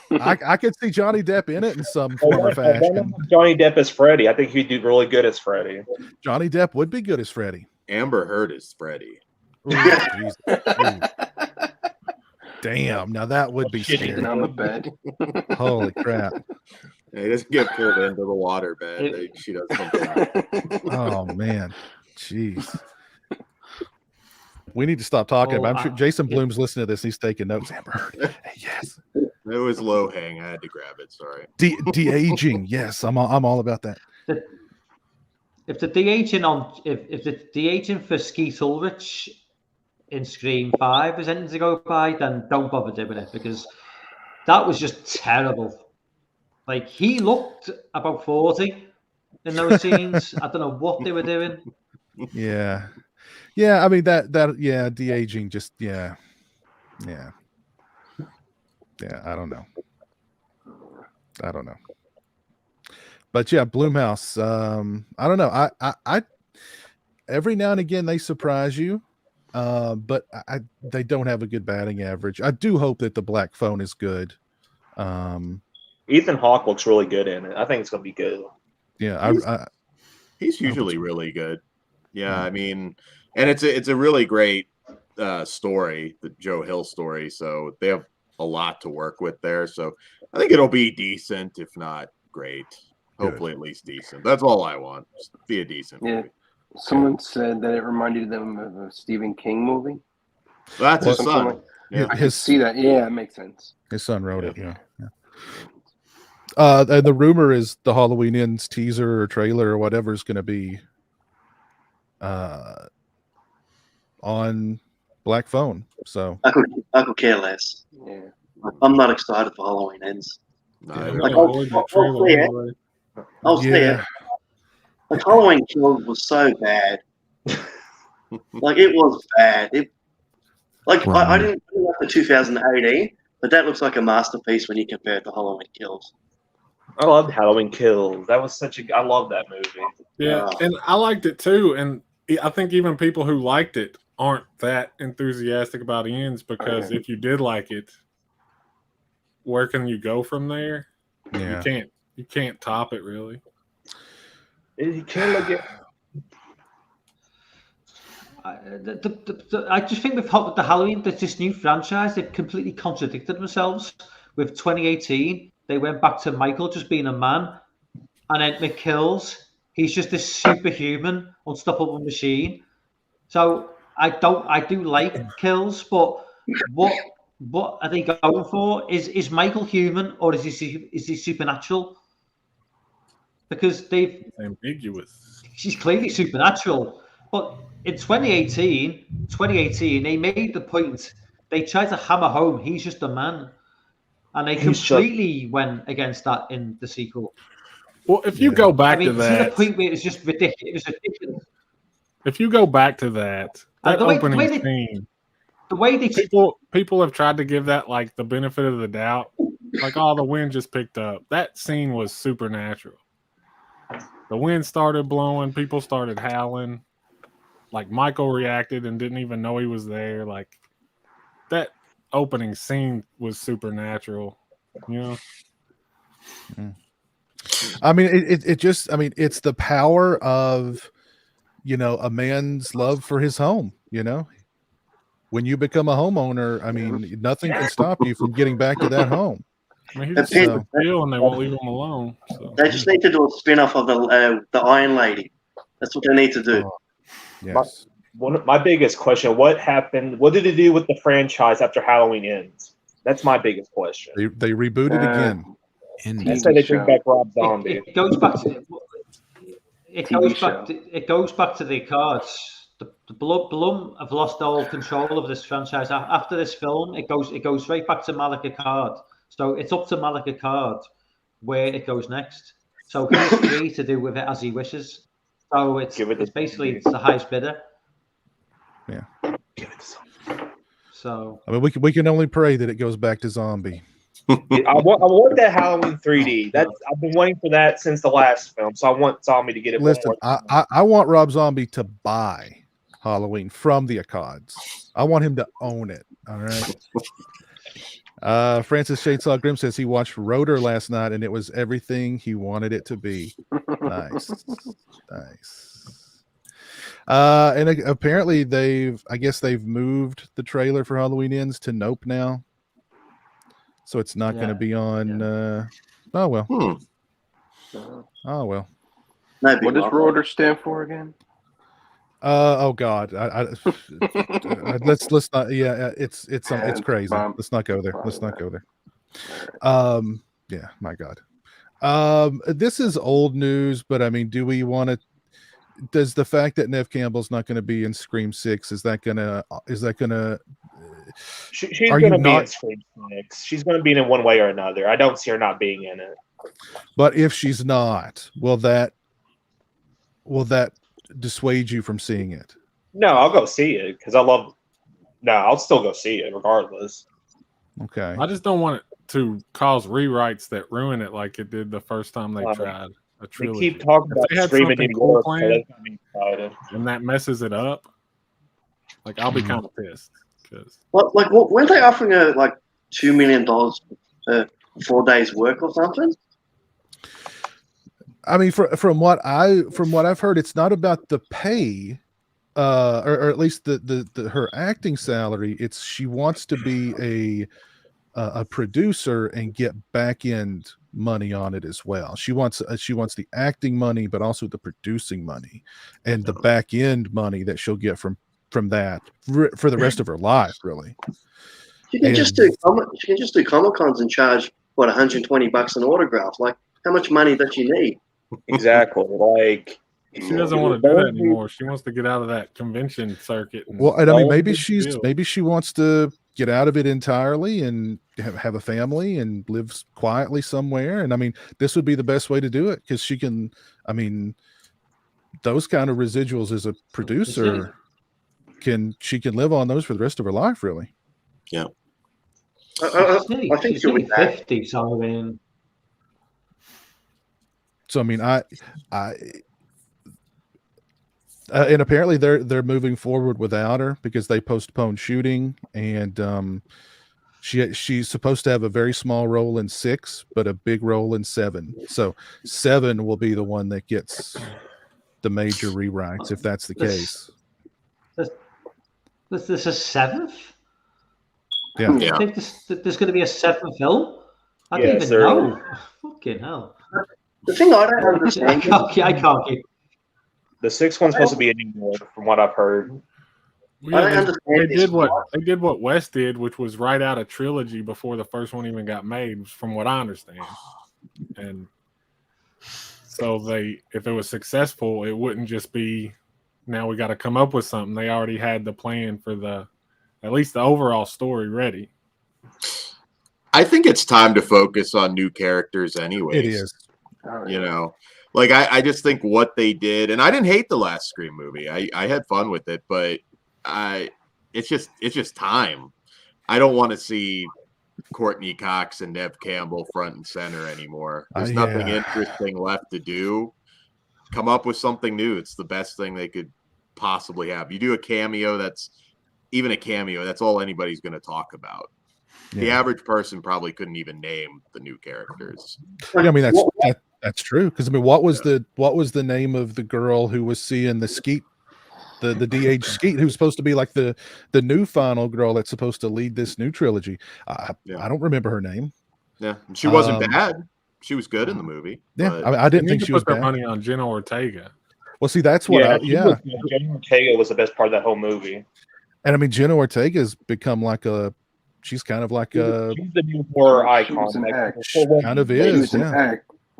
A: I could see Johnny Depp in it in some form or fashion.
F: Johnny Depp as Freddy. I think he'd do really good as Freddy.
A: Johnny Depp would be good as Freddy.
E: Amber Heard is Freddy.
A: Ooh, Ooh. Damn, now that would be scary.
H: On the bed.
A: Holy crap.
E: Yeah, he doesn't get pulled into the water bed. She does something.
A: Oh man. Jeez. We need to stop talking about it. I'm sure Jason Bloom's listening to this. He's taking notes. Amber Heard. Yes.
E: It was low hang. I had to grab it. Sorry.
A: De-aging. Yes, I'm all about that.
D: If the de-aging for Skeet Ulrich in Scream 5 is anything to go by, then don't bother doing it, because that was just terrible. Like, he looked about 40 in those scenes. I don't know what they were doing.
A: Yeah. Yeah, I mean that de-aging just yeah, I don't know. But yeah, Blumhouse, I don't know. I every now and again they surprise you. But they don't have a good batting average. I do hope that the Black Phone is good.
F: Ethan Hawke looks really good in it. I think it's going to be good.
A: Yeah,
E: he's usually really good. Yeah, I mean, and it's a really great story, the Joe Hill story. So they have a lot to work with there. So I think it'll be decent, if not great. Hopefully, at least decent. That's all I want. Just be a decent movie.
H: Someone said that it reminded them of a Stephen King movie.
E: That's his son.
H: I can see that. Yeah, it makes sense.
A: His son wrote it. Yeah. The rumor is the Halloween Ends teaser or trailer or whatever is going to be on Black Phone. So
G: I could care less.
H: Yeah,
G: I'm not excited for Halloween Ends. I'll see it. Like, Halloween Kills was so bad. Like, it was bad. I didn't like the 2018, but that looks like a masterpiece when you compare it to Halloween Kills.
F: I loved Halloween Kills. That was I love that movie.
B: Yeah, and I liked it too. And I think even people who liked it aren't that enthusiastic about Ends, because if you did like it, where can you go from there?
A: Yeah.
B: You can't top it, really.
F: You can't look at.
D: I just think with the Halloween, there's this new franchise. They've completely contradicted themselves. With 2018, they went back to Michael just being a man, and then McKills, he's just this superhuman, unstoppable machine. So I do like Kills, but what are they going for? Is Michael human, or is he supernatural? Because they've
B: ambiguous.
D: She's clearly supernatural, but in 2018, they made the point. They tried to hammer home he's just a man, and they completely went against that in the sequel.
B: Well, if you go back to that,
D: to the point where it's just ridiculous. It was ridiculous.
B: if you go back to that
D: the way
B: opening
D: they-
B: scene,
D: The way they
B: people have tried to give that like the benefit of the doubt. Like, the wind just picked up. That scene was supernatural. The wind started blowing, people started howling. Like, Michael reacted and didn't even know he was there. Like, that opening scene was supernatural, you know?
A: I mean, it just, I mean, it's the power of, a man's love for his home, When you become a homeowner, I mean, nothing can stop you from getting back to that home.
B: I mean, he just sits still and they won't leave him alone. So.
G: They just need to do a spin-off of the Iron Lady. That's what they need to do.
A: Oh, yes.
F: One of my biggest question: what happened? What did they do with the franchise after Halloween ends? That's my biggest question.
A: They rebooted again.
F: I say they bring back Rob Zombie.
D: It goes back to the cards. The Blum have lost all control of this franchise after this film. It goes right back to Malika Card. So it's up to Malika Card where it goes next. So he's free to do with it as he wishes. So it's basically the highest bidder.
A: Yeah.
D: So
A: I mean, we can only pray that it goes back to zombie.
F: I want that Halloween 3D. I've been waiting for that since the last film, so I want Zombie to get it.
A: Listen, I want Rob Zombie to buy Halloween from the Accods. I want him to own it. All right. Francis Chainsaw Grim says he watched Rotor last night and it was everything he wanted it to be. Nice. And apparently they've moved the trailer for Halloween Ends to Nope now. So it's not going to be on. Oh well. Oh well.
H: What does Rotor stand for again?
A: Oh God. Let's not. Yeah, it's crazy. Let's not go there. Let's not go there. Yeah, my God. This is old news, but I mean, do we want to? Does the fact that Neve Campbell's not going to be in Scream 6 is that gonna?
F: She's going to be in Scream 6. She's going to be in it one way or another. I don't see her not being in it.
A: But if she's not, will that dissuade you from seeing it?
F: No, I'll go see it because I'll still go see it regardless.
A: Okay.
B: I just don't want it to cause rewrites that ruin it like it did the first time they tried a trilogy.
F: They keep talking about Screaming in
B: cool
F: Europe,
B: planned,
F: so
B: and that messes it up. Like, I'll be kind of pissed.
G: Weren't they offering her like $2 million for 4 days' work or something?
A: I mean, from what I've heard, it's not about the pay, or at least the her acting salary. It's she wants to be a producer and get back end money on it as well. She wants the acting money, but also the producing money and the back end money that she'll get from that for the rest of her life. Really,
G: she can just do Comic-Cons and charge $120 an autograph. Like, how much money does she need?
F: Exactly. Like,
B: she doesn't want to do that anymore. She wants to get out of that convention circuit.
A: And I mean, maybe she wants to get out of it entirely and have a family and live quietly somewhere. And I mean, this would be the best way to do it because she can. I mean, those kind of residuals as a producer. She can live on those for the rest of her life, really.
E: Yeah.
G: I think
D: she's only 50, so I mean.
A: So I mean, and apparently they're moving forward without her because they postponed shooting, and she's supposed to have a very small role in 6, but a big role in 7. So 7 will be the one that gets the major rewrites if that's the case.
D: This is 7th?
A: Yeah.
D: I think there's going to be a 7th film? I don't even know. Fucking hell.
G: The thing I don't understand...
D: I can't keep...
F: The 6th one's supposed to be a New York, from what I've heard.
B: Yeah, they did what Wes did, which was write out a trilogy before the first one even got made, from what I understand. And so if it was successful, it wouldn't just be... Now we got to come up with something. They already had the plan for at least the overall story ready.
E: I think it's time to focus on new characters anyway.
A: It is.
E: Like I just think what they did, and I didn't hate the last Scream movie. I had fun with it, but it's just time. I don't want to see Courtney Cox and Nev Campbell front and center anymore. There's nothing interesting left to do. Come up with something new. It's the best thing they could possibly have. You do a cameo, that's all anybody's going to talk about.
A: Yeah.
E: The average person probably couldn't even name the new characters.
A: Yeah, I mean that's true, because I mean, what was the name of the girl who was seeing the Skeet, the DH Skeet, who's supposed to be like the new final girl that's supposed to lead this new trilogy? I don't remember her name.
E: Yeah, she wasn't bad. She was good in the movie.
A: Yeah, I didn't think she was bad.
B: Money on Jenna Ortega.
A: Well, see, that's what.
F: Jenna Ortega was the best part of that whole movie.
A: And I mean, Jenna Ortega's become like she's kind of like
F: she's the new horror icon.
A: Kind of is.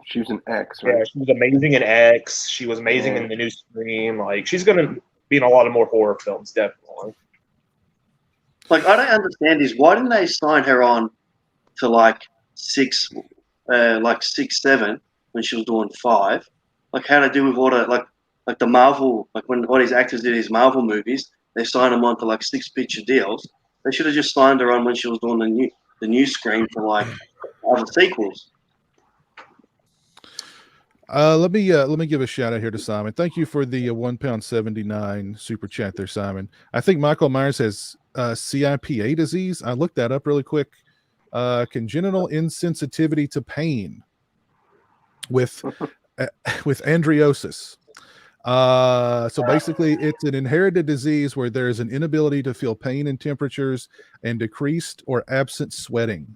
H: She was an X, right?
F: Yeah, she was amazing in X. She was amazing in the new Scream. Like, she's gonna be in a lot of more horror films, definitely.
G: Like, I don't understand is why didn't they sign her on to like 6, 7 when she was doing 5? Like, how to do with all the like the Marvel, like when all these actors do these Marvel movies, they sign them on to like 6-picture deals. They should have just signed her on when she was doing the new Scream for like other sequels.
A: Let me give a shout out here to Simon. Thank you for the £1.79 super chat there, Simon. I think Michael Myers has CIPA disease. I looked that up really quick. Congenital insensitivity to pain with andriosis. So basically, it's an inherited disease where there is an inability to feel pain in temperatures and decreased or absent sweating.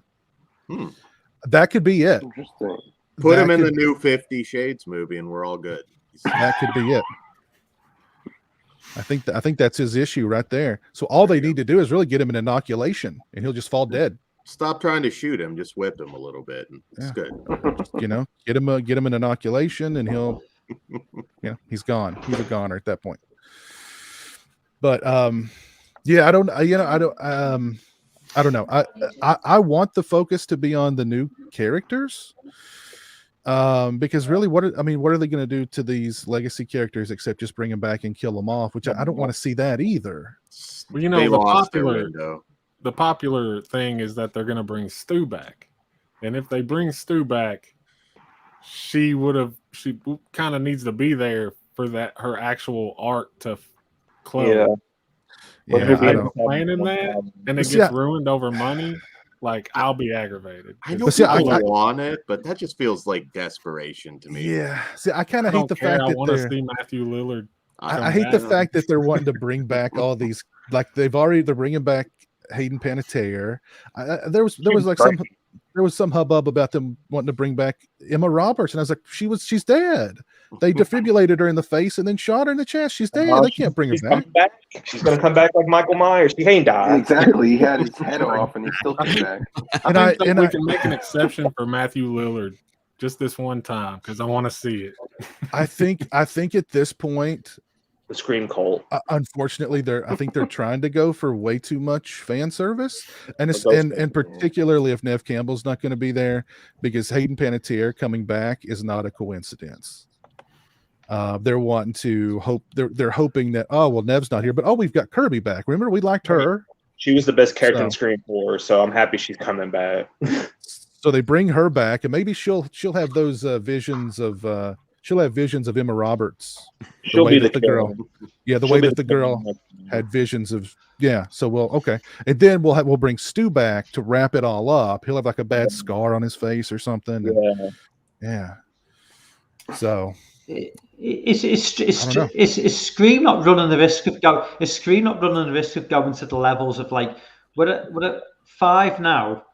A: That could be it.
H: Interesting.
E: Put him in the new 50 Shades movie, and we're all good.
A: That could be it. I think that's his issue right there. So all they need to do is really get him an inoculation, and he'll just fall dead.
E: Stop trying to shoot him; just whip him a little bit, and it's good.
A: Just, get him an inoculation, and he'll, he's gone. He's a goner at that point. But I don't know. I want the focus to be on the new characters. Because really, what are they going to do to these legacy characters except just bring them back and kill them off? Which I don't want to see that either.
B: Well, the popular thing is that they're going to bring Stu back, and if they bring Stu back, she kind of needs to be there for her actual arc to close.
A: Yeah,
B: if they're planning that and it gets ruined over money, like, I'll be aggravated.
E: I know people want it, but that just feels like desperation to me.
A: Yeah. See, I kind of hate the fact that
B: I want to see Matthew Lillard.
A: I hate the fact that they're wanting to bring back all these, like they're bringing back Hayden Panettiere. There was some hubbub about them wanting to bring back Emma Roberts, and I was like, she's dead. They defibrillated her in the face and then shot her in the chest. She's dead. They can't bring her back.
F: She's going to come back like Michael Myers. She ain't died.
H: Exactly. He had his head off, and he still came back.
B: I think we can make an exception for Matthew Lillard just this one time because I want to see it.
A: I think at this point,
F: the Scream cult.
A: Unfortunately, I think they're trying to go for way too much fan service, and particularly if Nev Campbell's not going to be there, because Hayden Panettiere coming back is not a coincidence. They're wanting to hope. They're hoping that Nev's not here, but we've got Kirby back. Remember, we liked her.
F: She was the best character in Scream 4, so I'm happy she's coming back.
A: So they bring her back, and maybe she'll have those visions of. She'll have visions of Emma Roberts.
F: She'll be the girl.
A: Yeah, the way that the girl had visions of. Yeah, so and then we'll bring Stu back to wrap it all up. He'll have like a bad scar on his face or something. Yeah. So.
D: Is Scream not running the risk of going? Is Scream not running the risk of going to the levels of like we're at 5 now,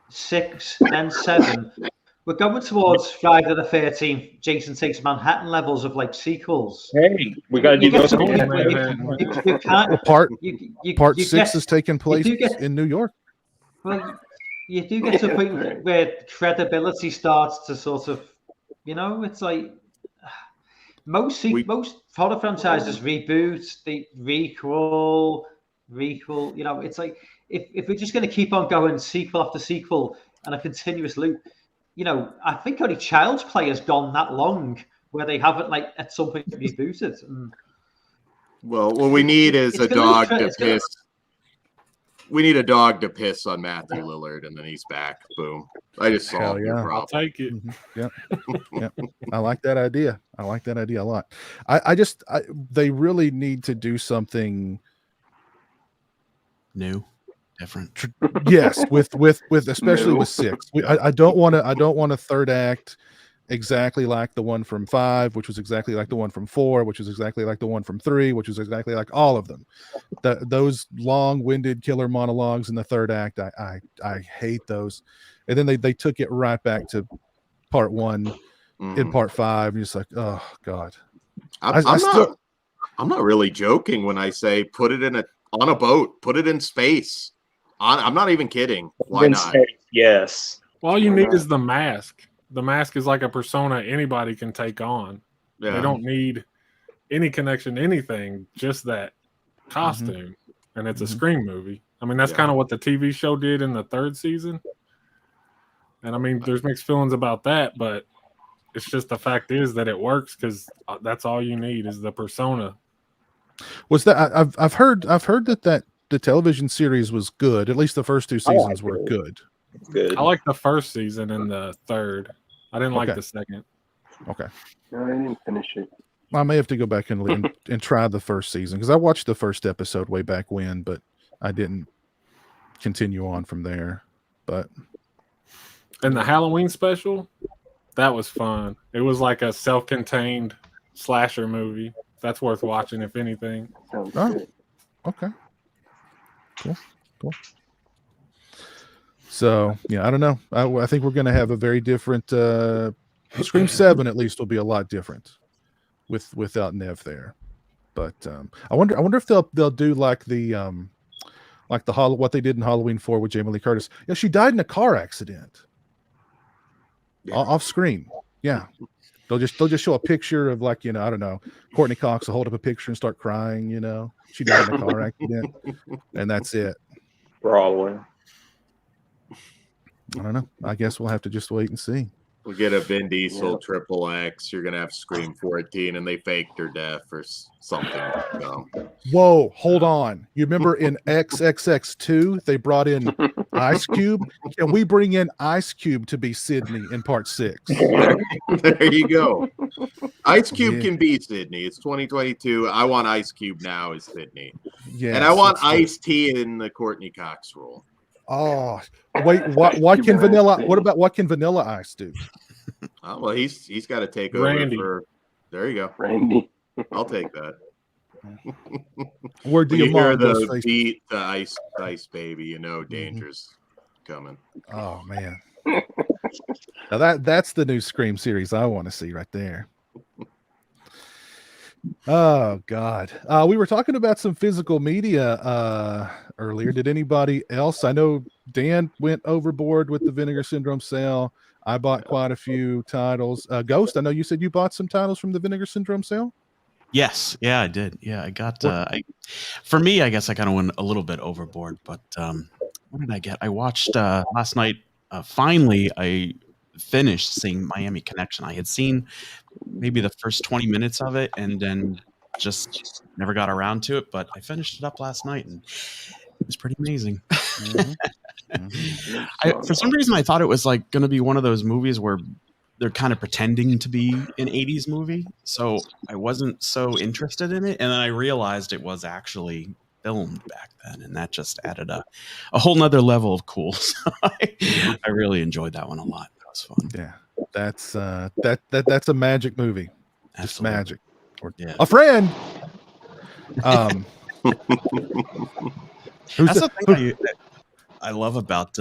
D: 6, then 7. We're going towards Friday the 13th. Jason Takes Manhattan levels of like sequels.
F: Hey, we got to do those.
A: Part 6 is taking place in New York.
D: Well, you do get to a point where credibility starts to sort of, it's like most horror franchises reboot, they requel. It's like if we're just going to keep on going sequel after sequel and a continuous loop. I think only Child's Play has gone that long where they haven't like at some point rebooted. And
E: Well, what we need is a dog to piss. We need a dog to piss on Matthew Lillard, and then he's back. Boom! I just solved your problem.
B: I'll take it.
A: Yeah. I like that idea. I like that idea a lot. They really need to do something
C: new, different.
A: Yes, with especially with 6. I don't want a third act exactly like the one from 5, which was exactly like the one from 4, which was exactly like the one from 3, which was exactly like all of them. Those long-winded killer monologues in the third act, I hate those. And then they took it right back to part 1 in part 5. And it's like, oh God.
E: I'm not really joking when I say put it on a boat, put it in space. I'm not even kidding. Why not?
F: Space, yes.
B: All you need is the mask. The mask is like a persona anybody can take on. Yeah. They don't need any connection to anything, just that costume. And it's a Scream movie. I mean, that's kind of what the TV show did in the 3rd season. And I mean, there's mixed feelings about that, but it's just the fact is that it works because that's all you need is the persona.
A: Was that I've heard that the television series was good. At least the first 2 seasons were good.
F: Good.
B: I like the first season and the 3rd. I didn't like the 2nd.
A: Okay.
H: No, I didn't finish it.
A: I may have to go back and try the first season because I watched the first episode way back when, but I didn't continue on from there. But
B: and the Halloween special, that was fun. It was like a self-contained slasher movie. That's worth watching, if anything.
H: Sounds good.
A: Okay. Cool. So yeah, I don't know. I think we're going to have a very different. Scream 7 at least will be a lot different without Nev there. But I wonder if they'll do like what they did in Halloween 4 with Jamie Lee Curtis. Yeah, she died in a car accident. Off screen. Yeah. They'll just show a picture of I don't know, Courtney Cox will hold up a picture and start crying, She died in a car accident. And that's it.
F: Probably.
A: I don't know. I guess we'll have to just wait and see.
E: We'll get a Vin Diesel Triple X. You're gonna have Scream 14, and they faked her death or something. So.
A: Whoa, hold on. You remember in XXX2 they brought in Ice Cube? Can we bring in Ice Cube to be Sydney in part 6?
E: There you go. Ice Cube can be Sydney. It's 2022. I want Ice Cube now as Sydney. Yeah, and I want Ice-T in the Courtney Cox role.
A: Oh, wait! What can Vanilla? What about what can Vanilla Ice do?
E: Oh, well, he's got to take over for. There you go,
H: Randy.
E: I'll take that.
A: Where do
E: you hear the beat, the ice baby? Danger's coming.
A: Oh man! Now that's the new Scream series I want to see right there. Oh God. We were talking about some physical media earlier. Did anybody else? I know Dan went overboard with the Vinegar Syndrome sale. I bought quite a few titles. Ghost, I know you said you bought some titles from the Vinegar Syndrome sale.
C: Yes, yeah, I did. Yeah, I got for me, I guess I kind of went a little bit overboard, but what did I get? I watched last night, finally I finished seeing Miami Connection. I had seen maybe the first 20 minutes of it and then just never got around to it, but I finished it up last night and it was pretty amazing. For some reason I thought it was like going to be one of those movies where they're kind of pretending to be an 80s movie, so I wasn't so interested in it, and then I realized it was actually filmed back then, and that just added a whole nother level of cool. So I really enjoyed that one a lot. That was fun.
A: Yeah, that's a magic movie. It's magic.
C: Yeah.
A: A friend.
C: That's the thing I love about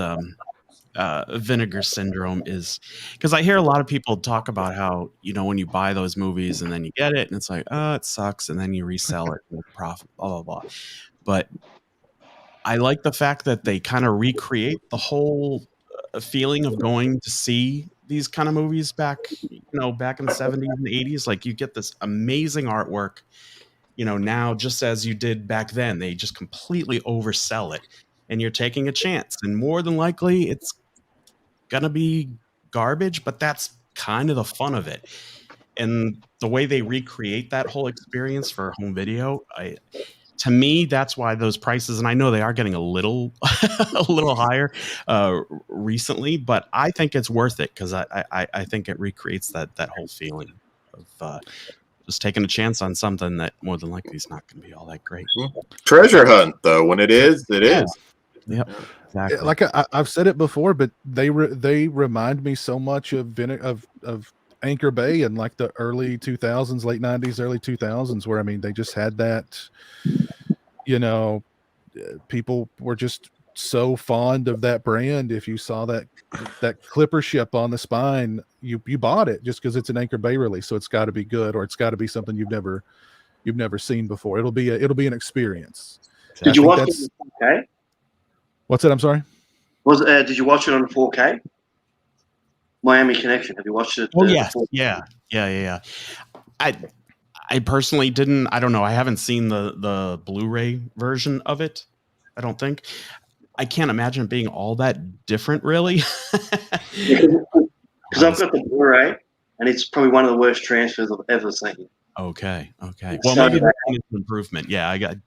C: Vinegar Syndrome is because I hear a lot of people talk about how when you buy those movies and then you get it and it's like, oh, it sucks, and then you resell it with profit, blah blah blah. But I like the fact that they kind of recreate the whole feeling of going to see these kind of movies back in the 70s and 80s. Like you get this amazing artwork, now just as you did back then. They just completely oversell it, and you're taking a chance, and more than likely it's gonna be garbage, but that's kind of the fun of it. And the way they recreate that whole experience for home video, to me, that's why those prices, and I know they are getting a little higher recently, but I think it's worth it because I think it recreates that whole feeling of just taking a chance on something that more than likely is not going to be all that great.
E: Treasure hunt, though, when it is, it is.
C: Yep. Exactly.
A: Like I've said it before, but they remind me so much of Anchor Bay in like the early 2000s, late 90s, early 2000s, where I mean they just had that, people were just so fond of that brand. If you saw that clipper ship on the spine, you bought it just because it's an Anchor Bay release, so it's got to be good, or it's got to be something you've never seen before. It'll be an experience.
G: Did you watch it on 4K?
A: What's it? I'm sorry.
G: Did you watch it on 4K? Miami Connection. Have you watched it?
C: Oh yes, yeah. I personally didn't. I don't know. I haven't seen the Blu-ray version of it. I don't think. I can't imagine it being all that different, really.
G: Because I've got the Blu-ray, and it's probably one of the worst transfers I've ever seen.
C: Okay. Well, maybe that's an improvement. Yeah, I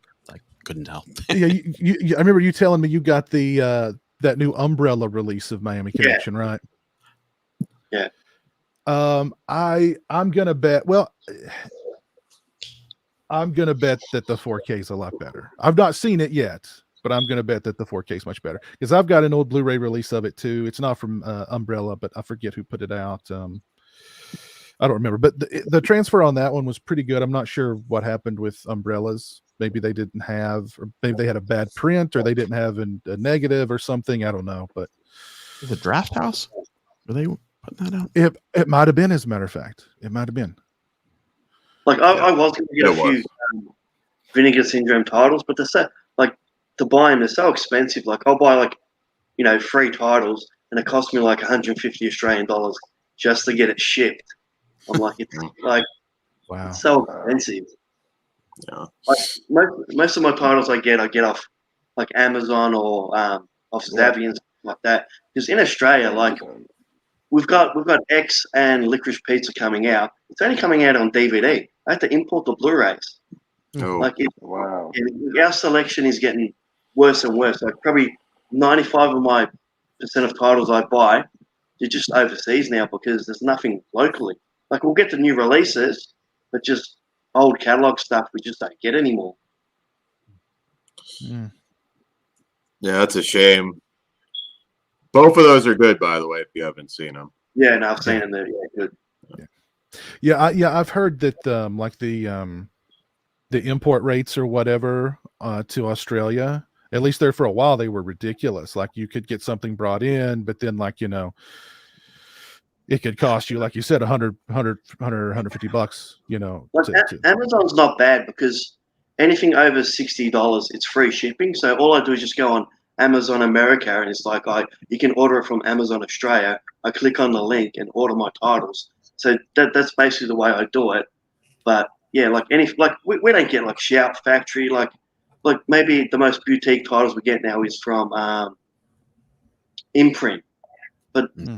C: couldn't tell.
A: Yeah, I remember you telling me you got the that new Umbrella release of Miami Connection, right?
G: Yeah.
A: I'm gonna bet. Well, I'm gonna bet that the 4K is a lot better. I've not seen it yet, but I'm gonna bet that the 4K is much better because I've got an old Blu-ray release of it too. It's not from Umbrella, but I forget who put it out. I don't remember, but the transfer on that one was pretty good. I'm not sure what happened with Umbrellas. Maybe they didn't have, or maybe they had a bad print, or they didn't have a negative or something. I don't know, but
C: is it Draft House? Were they putting that out?
A: It might have been, as a matter of fact. It might have been.
G: Like I was going to get a few Vinegar Syndrome titles, but they're so, like, to buy them, they're so expensive. Like I'll buy 3 titles, and it cost me like 150 Australian dollars just to get it shipped. I'm like, it's like,
A: wow,
G: it's so expensive.
E: Yeah.
G: Like most of my titles I get off like Amazon or off Zavvi and stuff like that. Because in Australia, like we've got X and Licorice Pizza coming out. It's only coming out on DVD. I have to import the Blu-rays.
E: Oh.
G: Like
H: Wow.
G: our selection is getting worse and worse. Like probably 95% of titles I buy, they're just overseas now because there's nothing locally. Like we'll get the new releases, but just old catalog stuff we just don't get anymore.
A: Yeah,
E: that's a shame. Both of those are good, by the way, if you haven't seen them.
G: Yeah, no, I've seen them. They're good.
A: Yeah, I've heard that like the import rates or whatever to Australia, at least there for a while, they were ridiculous. Like you could get something brought in, but then it could cost you, like you said, $150,
G: Like Amazon's not bad because anything over $60, it's free shipping. So all I do is just go on Amazon America, and it's like you can order it from Amazon Australia. I click on the link and order my titles. So that's basically the way I do it. But yeah, we don't get like Shout Factory, like maybe the most boutique titles we get now is from Imprint. But they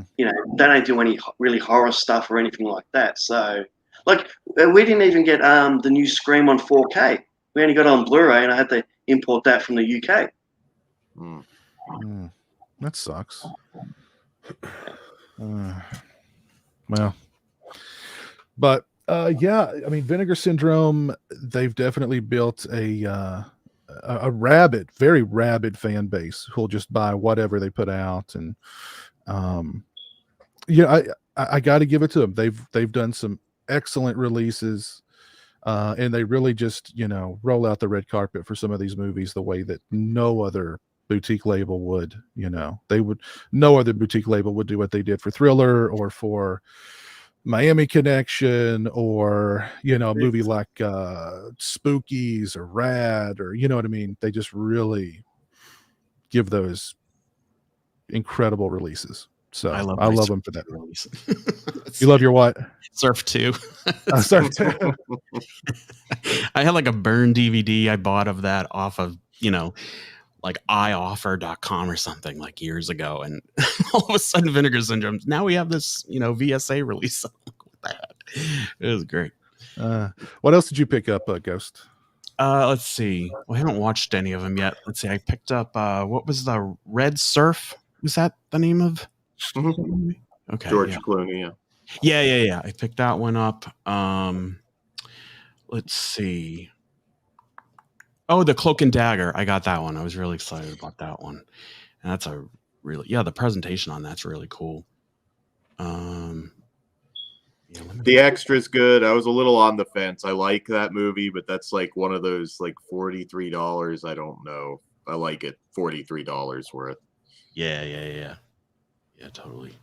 G: don't do any really horror stuff or anything like that. So, like, we didn't even get the new Scream on 4K. We only got it on Blu-ray, and I had to import that from the UK.
A: That sucks. Well, but yeah, I mean, Vinegar Syndrome, they've definitely built a very rabid fan base who'll just buy whatever they put out. And I got to give it to them. They've done some excellent releases, and they really just roll out the red carpet for some of these movies the way that no other boutique label would. No other boutique label would do what they did for Thriller or for Miami Connection, or a movie like Spookies or Rad, or you know what I mean. They just really give those incredible releases. So I love them for that release. You love your what?
C: Surf 2.
A: Surf 2.
C: I had like a burn DVD I bought of that off of like ioffer.com or something like years ago, and all of a sudden Vinegar Syndrome. Now we have this, VSA release. I'm like, what the heck? It was great.
A: What else did you pick up, Ghost?
C: Let's see. Well, I haven't watched any of them yet. Let's see. I picked up what was the Red Surf? Was that the name of? Okay,
E: George Clooney.
C: Yeah. I picked that one up. Let's see. Oh, the Cloak and Dagger. I got that one. I was really excited about that one. And that's a really, the presentation on that's really cool.
E: The Extra's good. I was a little on the fence. I like that movie, but that's like one of those like $43. I don't know. I like it. $43 worth.
C: Yeah, totally.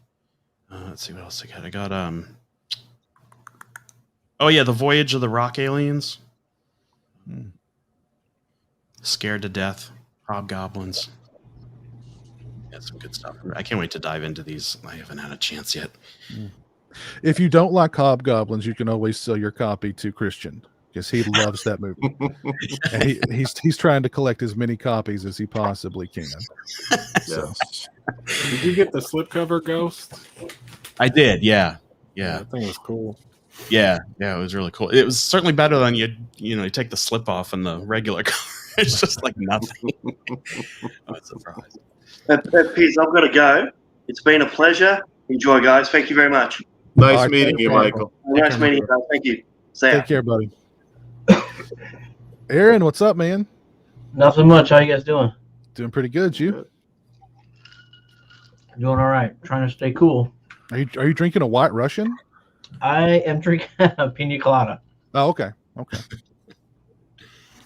C: Let's see what else I got. I got The Voyage of the Rock Aliens. Scared to Death. Hobgoblins. Yeah, some good stuff. I can't wait to dive into these. I haven't had a chance yet.
A: If you don't like Hobgoblins, you can always sell your copy to Christian because he loves that movie. And he's trying to collect as many copies as he possibly can. So.
B: Did you get the slipcover, Ghost?
C: I did, yeah.
B: That thing was cool.
C: Yeah, it was really cool. It was certainly better than you take the slip off and the regular cover. It's just like nothing. I'm surprised.
G: Piers, I've got to go. It's been a pleasure. Enjoy, guys. Thank you very much.
E: Nice meeting you, Michael.
G: Nice meeting you, guys. Thank you.
A: Take care, buddy. Aaron, what's up, man?
I: Nothing much. How you guys doing?
A: Doing pretty good. You?
I: Doing all right. Trying to stay cool.
A: Are you drinking a White Russian?
I: I am drinking a pina colada.
A: Oh, okay.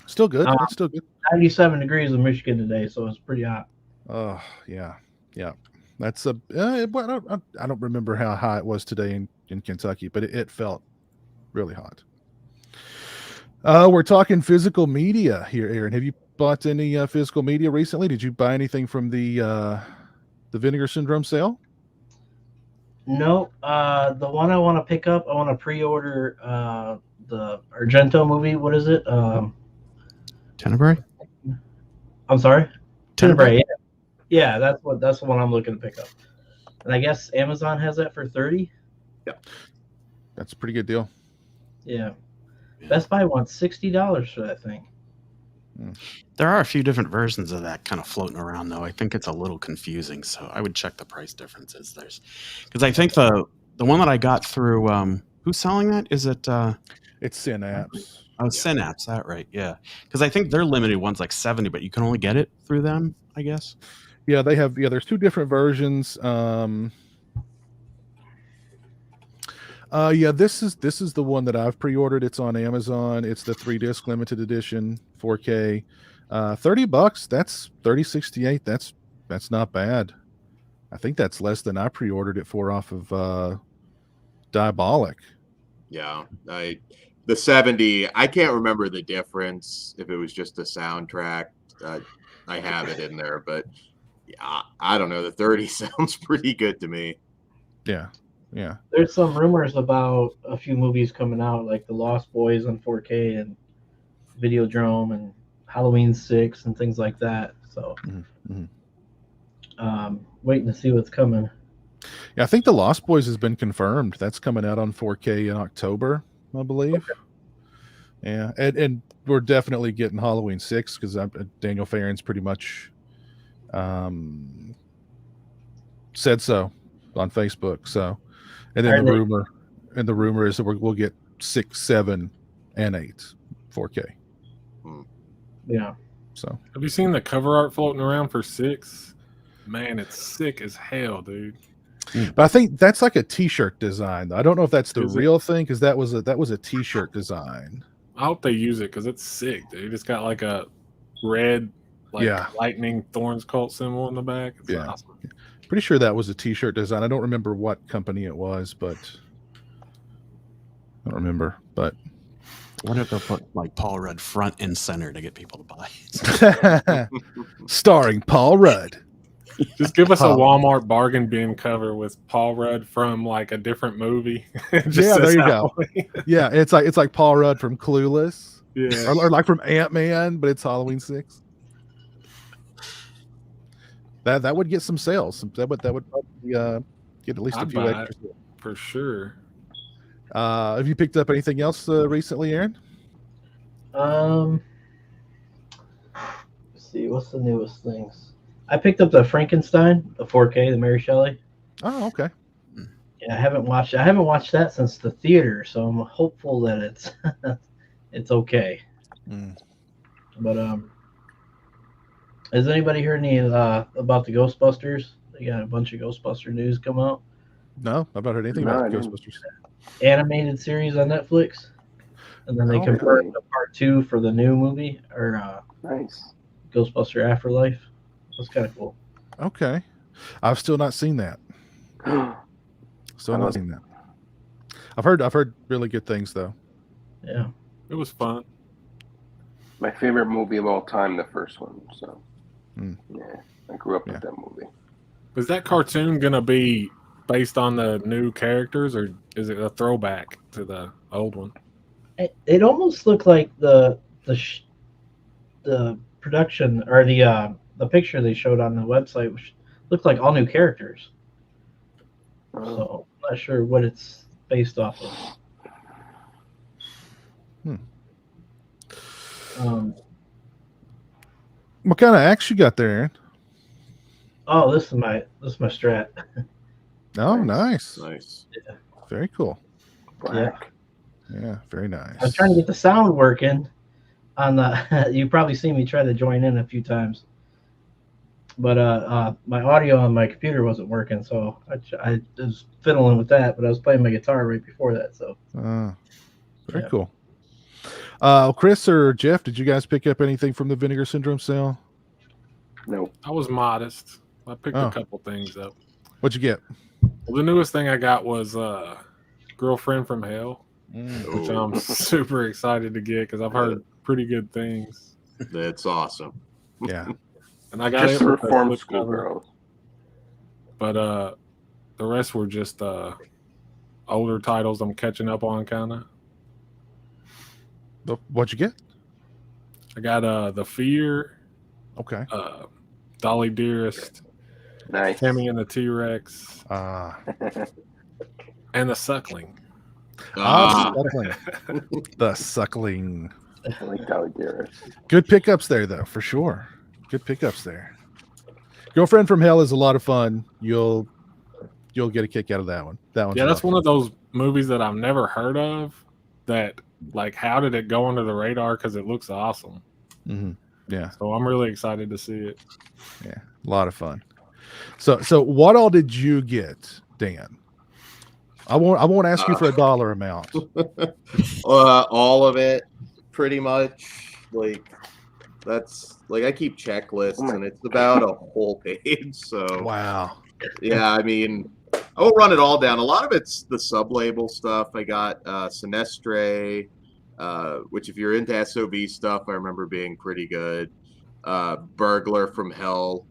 A: Still good. It's still good.
I: 97 degrees in Michigan today, so it's pretty hot.
A: Oh, yeah. That's I don't remember how high it was today in Kentucky, but it felt really hot. We're talking physical media here, Aaron. Have you bought any physical media recently? Did you buy anything from the Vinegar Syndrome sale?
I: No. The one I want to pick up, I want to pre-order the Argento movie. What is it?
C: Tenebrae?
I: I'm sorry?
C: Tenebrae.
I: Yeah, that's the one I'm looking to pick up. And I guess Amazon has that for $30.
A: Yeah. That's a pretty good deal.
I: Yeah. Best Buy wants $60 for that thing.
C: There are a few different versions of that kind of floating around, though. I think it's a little confusing, so I would check the price differences. Because I think the one that I got through who's selling that? Is it?
A: It's Synapse.
C: Oh, Synapse. That right? Yeah. Because I think their limited one's like 70, but you can only get it through them, I guess.
A: Yeah, they have. Yeah, there's two different versions. This is the one that I've pre-ordered. It's on Amazon. It's the 3-disc limited edition, 4K. $30. That's 3068. That's not bad. I think that's less than I pre-ordered it for off of Diabolic.
E: Yeah, the 70. I can't remember the difference if it was just a soundtrack. I have it in there, but yeah, I don't know. The 30 sounds pretty good to me.
A: Yeah.
I: There's some rumors about a few movies coming out, like The Lost Boys on 4K and Videodrome and Halloween 6 and things like that. So, waiting to see what's coming.
A: Yeah, I think The Lost Boys has been confirmed. That's coming out on 4K in October, I believe. Okay. Yeah, and we're definitely getting Halloween 6 because Daniel Farron's pretty much said so on Facebook. So, and then the rumor is that we'll get 6, 7, and 8 4K.
I: Yeah.
A: So,
B: have you seen the cover art floating around for 6? Man, it's sick as hell, dude.
A: But I think that's like a T-shirt design. I don't know if that's the real thing because that was a T-shirt design.
B: I hope they use it because it's sick, dude. It's got like a red, lightning thorns cult symbol in the back. It's awesome.
A: Pretty sure that was a T-shirt design. I don't remember what company it was, but I don't remember. But
C: I wonder if they'll put like Paul Rudd front and center to get people to buy.
A: Starring Paul Rudd.
B: Just give us a Walmart bargain bin cover with Paul Rudd from like a different movie.
A: There you go. Yeah, it's like Paul Rudd from Clueless.
B: Yeah,
A: or like from Ant-Man, but it's Halloween 6. That would get some sales. That would probably get at least a
B: I'd
A: few
B: buy
A: extras.
B: it for sure.
A: Have you picked up anything else recently, Aaron?
I: Let's see, what's the newest things? I picked up the Frankenstein, the 4K, the Mary Shelley.
A: Oh, okay.
I: Yeah, I haven't watched that since the theater, so I'm hopeful that it's it's okay. But has anybody heard any about the Ghostbusters? They got a bunch of Ghostbuster news come out.
A: No, I've not heard anything
H: No,
A: about
H: I
A: the
H: didn't.
A: Ghostbusters.
I: Animated series on Netflix, and then they
A: Oh,
I: confirmed the part 2 for the new movie or
H: Nice.
I: Ghostbuster Afterlife. That's kind of cool.
A: Okay, I've still not seen that. Still not seen that. I've heard really good things though.
I: Yeah,
B: It was fun.
H: My favorite movie of all time, the first one. So,
A: Mm.
H: yeah, I grew up with that movie.
B: Is that cartoon gonna be based on the new characters, or is it a throwback to the old one?
I: it almost looked like the production or the picture they showed on the website, which looked like all new characters. So I'm not sure what it's based off of.
A: What kind of axe you got there, Aaron?
I: Oh, this is my strat.
A: Oh, nice.
E: Nice.
I: Yeah.
A: Very cool.
H: Black.
A: Yeah, very nice.
I: I was trying to get the sound working on the. You probably seen me try to join in a few times, but my audio on my computer wasn't working, so I was fiddling with that. But I was playing my guitar right before that, so.
A: Very
I: Yeah.
A: cool. Chris or Jeff, did you guys pick up anything from the Vinegar Syndrome sale?
H: No.
B: I was modest. I picked
A: Oh.
B: a couple things up.
A: What'd you get?
B: Well, the newest thing I got was Girlfriend from Hell, which I'm super excited to get because I've heard pretty good things.
E: That's awesome.
A: Yeah.
B: And I got
H: Just
B: it
H: the
B: with the
H: reform
B: flip
H: school
B: cover.
H: girls.
B: But the rest were just older titles I'm catching up on, kind of.
A: What'd you get?
B: I got The Fear,
A: Okay.
B: Dolly Dearest,
H: Nice.
B: Tammy and the T-Rex, and The Suckling.
A: Suckling. The Suckling.
H: I like Dolly Dearest.
A: Good pickups there, though, for sure. Good pickups there. Girlfriend from Hell is a lot of fun. You'll get a kick out of that one. That one's
B: Yeah, that's
A: a lot
B: one of those movies that I've never heard of. That, like, how did it go under the radar? Because it looks awesome.
A: Mm-hmm. Yeah.
B: So I'm really excited to see it.
A: Yeah, a lot of fun. So what all did you get, Dan? I won't ask you for a dollar amount.
E: All of it, pretty much. Like that's like I keep checklists, and it's about a whole page. So
A: wow.
E: Yeah, I mean, I will run it all down. A lot of it's the sub-label stuff. I got Sinestre, which if you're into SOV stuff, I remember being pretty good. Burglar from Hell,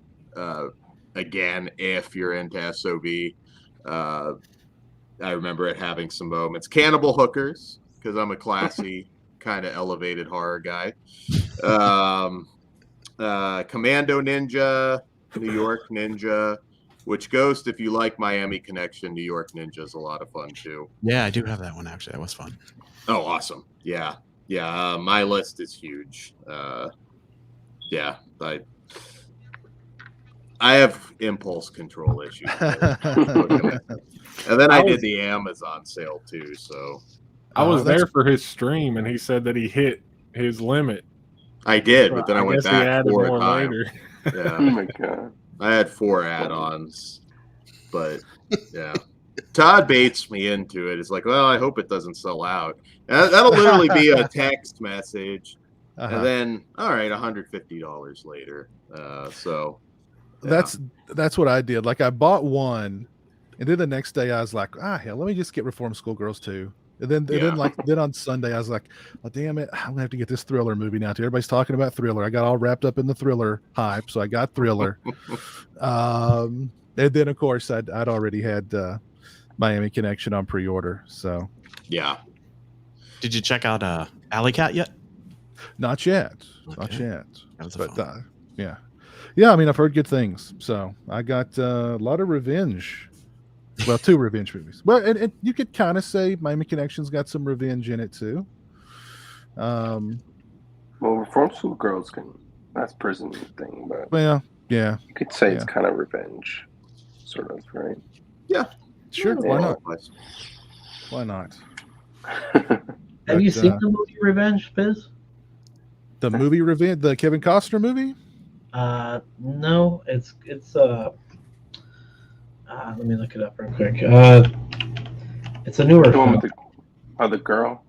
E: again, if you're into SOV. I remember it having some moments. Cannibal Hookers, because I'm a classy, kind of elevated horror guy. Commando Ninja, New York Ninja, which Ghost, if you like Miami Connection, New York Ninja is a lot of fun too.
C: Yeah, I do have that one actually. That was fun.
E: Oh, awesome. Yeah. My list is huge. Yeah, I have impulse control issues. And then I did the Amazon sale too. So
B: I was there for his stream, and he said that he hit his limit.
E: I did, but then I went
B: guess he
E: back
B: added
E: 4
B: more
E: times.
B: later.
E: Yeah.
H: Oh my god.
E: I had 4 add-ons, but yeah. Todd baits me into it. It's like, well, I hope it doesn't sell out. And that'll literally be a text message, and then all right, $150 later. So yeah.
A: That's what I did. Like I bought one, and then the next day I was like, hell, let me just get Reform Schoolgirls too. And then on Sunday I was like, oh damn it, I'm gonna have to get this Thriller movie now too. Everybody's talking about Thriller. I got all wrapped up in the Thriller hype, so I got Thriller. And then of course I'd already had Miami Connection on pre-order. So
E: yeah.
C: Did you check out Alley Cat yet?
A: Not yet.
C: Okay.
A: Not yet.
C: That was
A: But yeah. Yeah, I mean, I've heard good things. So I got a lot of revenge. Well, 2 revenge movies. Well, and you could kind of say Miami Connection's got some revenge in it too.
H: Well, Reformed Girls that's prison thing, but
A: Well, yeah,
H: you could say it's
A: yeah.
H: kind of revenge, sort of, right?
A: Sure. Why
H: Yeah.
A: not? Why not?
I: Have you
A: But,
I: seen the movie Revenge, Piz?
A: The movie Revenge, the Kevin Costner movie?
I: No, it's let me look it up real quick. It's a newer
H: The one
I: film.
H: with the girl.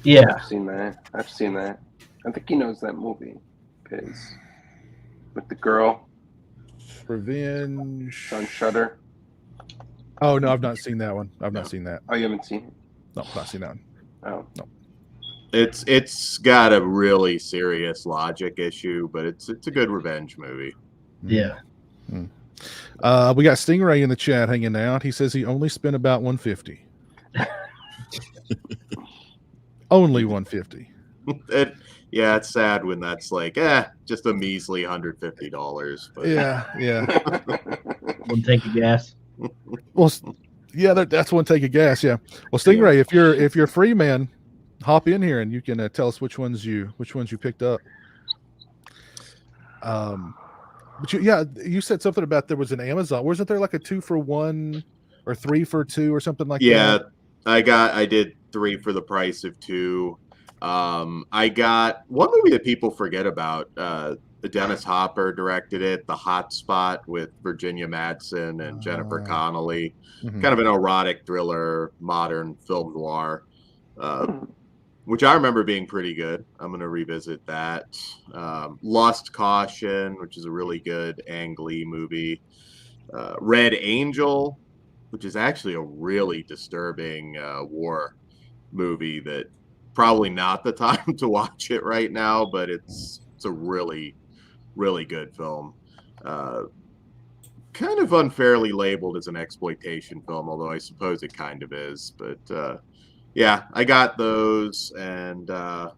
I: Yeah,
H: I've seen that. I think he knows that movie. Piz. With the girl
A: Revenge.
H: on Shudder.
A: Oh no, I've not seen that one. I've not seen that.
H: Oh, you haven't seen it?
A: No, not seen that one.
H: Oh.
E: It's got a really serious logic issue, but it's a good revenge movie.
I: yeah.
A: We got Stingray in the chat hanging out. He says he only spent about $150. Only $150.
E: It's sad when that's like, just a measly $150. But
A: Yeah.
I: One tank of gas.
A: Well, yeah, that's one take of gas. Yeah. Well, Stingray, if you're free, man, hop in here and you can tell us which ones you picked up. But you said something about there was an Amazon. Wasn't there like a 2 for 1 or 3 for 2 or something like that?
E: Yeah, I did 3 for the price of 2. I got one movie that people forget about. Dennis Hopper directed it, The Hot Spot with Virginia Madsen and Jennifer Connelly.
A: Mhm.
E: Kind of an erotic thriller, modern film noir, which I remember being pretty good. I'm going to revisit that. Lost Caution, which is a really good Ang Lee movie. Red Angel, which is actually a really disturbing war movie that probably not the time to watch it right now, but it's a really, really good film. Kind of unfairly labeled as an exploitation film, although I suppose it kind of is. But I got those, and kind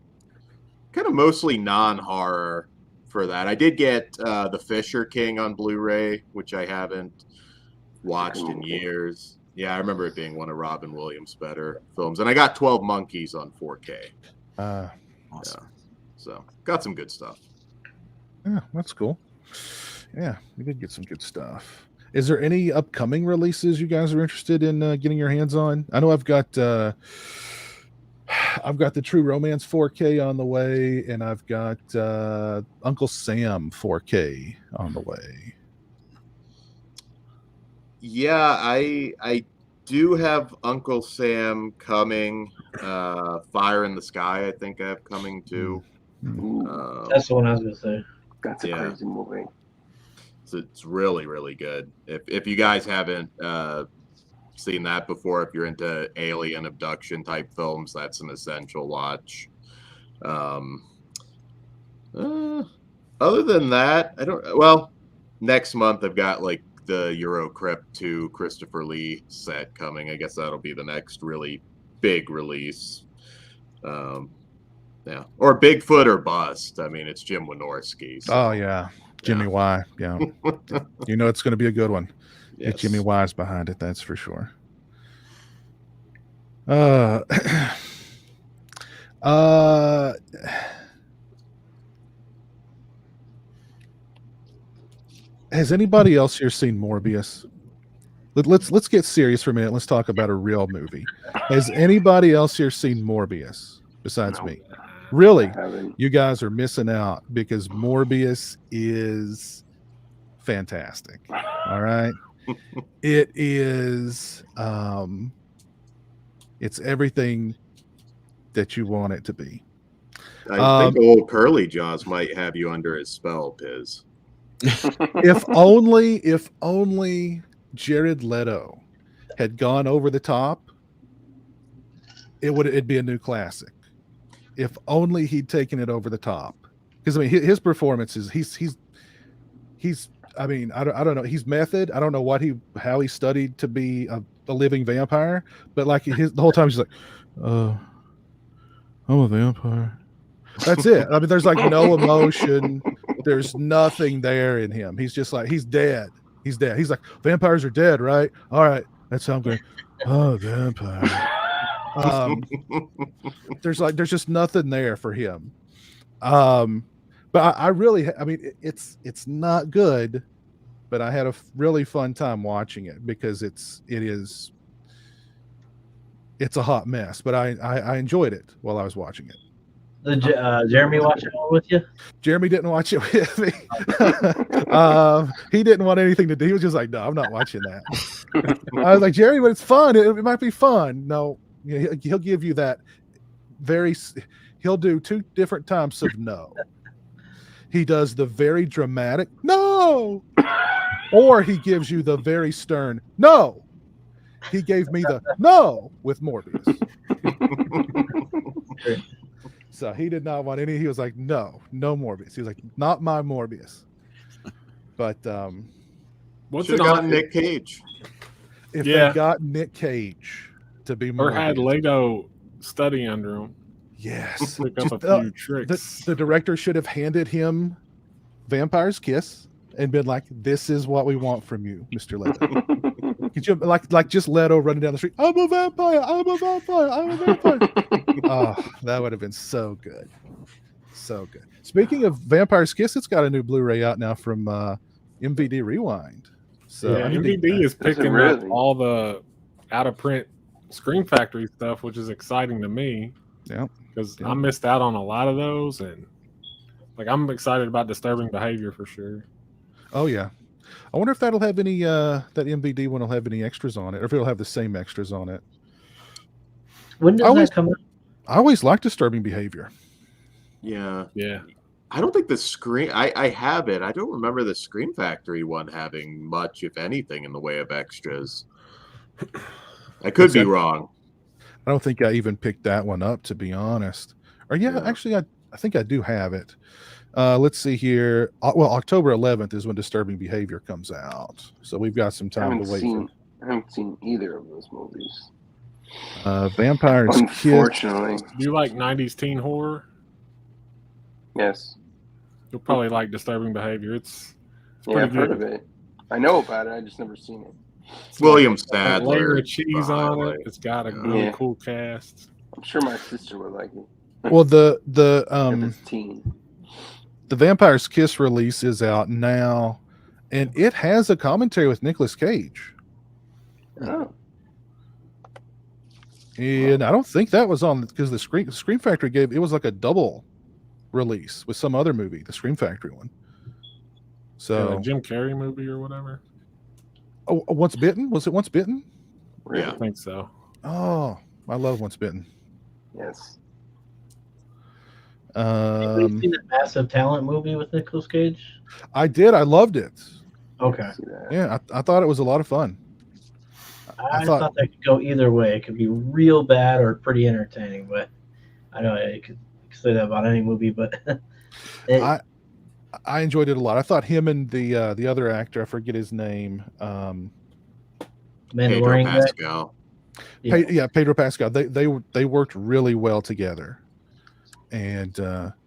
E: of mostly non-horror for that. I did get The Fisher King on Blu-ray, which I haven't watched in years. Yeah, I remember it being one of Robin Williams' better films. And I got 12 Monkeys on 4K.
C: Awesome.
E: Yeah. So, got some good stuff.
A: Yeah, that's cool. Yeah, we did get some good stuff. Is there any upcoming releases you guys are interested in getting your hands on? I know I've got the True Romance 4K on the way, and I've got Uncle Sam 4K on the way.
E: Yeah, I do have Uncle Sam coming. Fire in the Sky, I think I have coming too.
I: That's the one I was gonna say.
H: That's a crazy movie.
E: So it's really, really good. If you guys haven't seen that before, if you're into alien abduction type films, that's an essential watch. Other than that, next month I've got like the Eurocrypt 2 Christopher Lee set coming. I guess that'll be the next really big release. Or Bigfoot or Bust. I mean, it's Jim Wynorski. So.
A: Oh yeah, Jimmy Y. Yeah, you know it's going to be a good one.
E: Yes.
A: Get Jimmy Y's behind it, that's for sure. Has anybody else here seen Morbius? Let's get serious for a minute. Let's talk about a real movie. Has anybody else here seen Morbius besides me? Really? You guys are missing out because Morbius is fantastic. All right. It is it's everything that you want it to be.
E: I think old Curly Jaws might have you under his spell, Piz.
A: If only Jared Leto had gone over the top, it'd be a new classic. If only he'd taken it over the top, because I mean his performance is he's I mean I don't know, he's method. I don't know how he studied to be a living vampire, but like the whole time he's like, I'm a vampire. That's it. I mean, there's like no emotion. There's nothing there in him. He's just like, he's dead. He's dead. He's like, vampires are dead, right? All right. That's how I'm going, oh, vampire. There's just nothing there for him. But I really, I mean, it's not good, but I had a really fun time watching it because it's a hot mess, but I enjoyed it while I was watching it.
I: Did Jeremy watch it all with you?
A: Jeremy didn't watch it with me. He didn't want anything to do. He was just like, no, I'm not watching that. I was like, Jeremy, but it's fun. It might be fun. No, he'll give you that he'll do 2 different types of no. He does the very dramatic no, or he gives you the very stern no. He gave me the no with Morbius. So he did not want any. He was like, no Morbius. He was like, not my Morbius. But
E: what's it on Nick Cage?
A: If they got Nick Cage to be
B: Morbius, or had Lego study under him.
A: Yes.
B: Pick up a few tricks.
A: The director should have handed him Vampire's Kiss and been like, this is what we want from you, Mr. Leto. Could you like just Leto running down the street? I'm a vampire. I'm a vampire. I'm a vampire. Oh, that would have been so good. So good. Speaking of Vampire's Kiss, it's got a new Blu-ray out now from MVD Rewind. So
B: MVD is picking up all the out of print Scream Factory stuff, which is exciting to me.
A: Yeah.
B: Because I missed out on a lot of those, and like I'm excited about Disturbing Behavior for sure.
A: Oh yeah. I wonder if that'll have any that MVD one will have any extras on it, or if it'll have the same extras on it.
I: When does that come out?
A: I always like Disturbing Behavior.
E: Yeah.
B: Yeah.
E: I don't think the Scream I have it. I don't remember the Scream Factory one having much, if anything, in the way of extras. I could be wrong.
A: I don't think I even picked that one up, to be honest. Or actually I think I do have it. Let's see here. Well, October 11th is when Disturbing Behavior comes out, so we've got some time to wait.
H: I haven't seen either of those movies.
A: Vampires.
H: Unfortunately.
B: Do you like 90s teen horror?
H: Yes.
B: You'll probably like Disturbing Behavior. It's
H: I've heard of it. I know about it. I just never seen it.
E: William Sadler.
B: Layer of cheese on it. It's got a really cool cast.
H: I'm sure my sister would like it.
A: Well, the Vampire's Kiss release is out now, and it has a commentary with Nicolas Cage.
H: Oh.
A: And I don't think that was on because the Scream Factory it was like a double release with some other movie, the Scream Factory one. So
B: like Jim Carrey movie or whatever.
A: Oh, Once Bitten? Was it Once Bitten?
B: Yeah, I think so.
A: Oh, I love Once Bitten.
H: Yes.
I: Have you seen that Massive Talent movie with Nicolas Cage?
A: I did. I loved it.
I: Okay.
A: Yeah, I thought it was a lot of fun.
I: I thought that could go either way. It could be real bad or pretty entertaining, but I know you could say that about any movie, but
A: I enjoyed it a lot. I thought him and the other actor, I forget his name,
E: Pedro Pascal.
A: Pedro Pascal. They worked really well together, and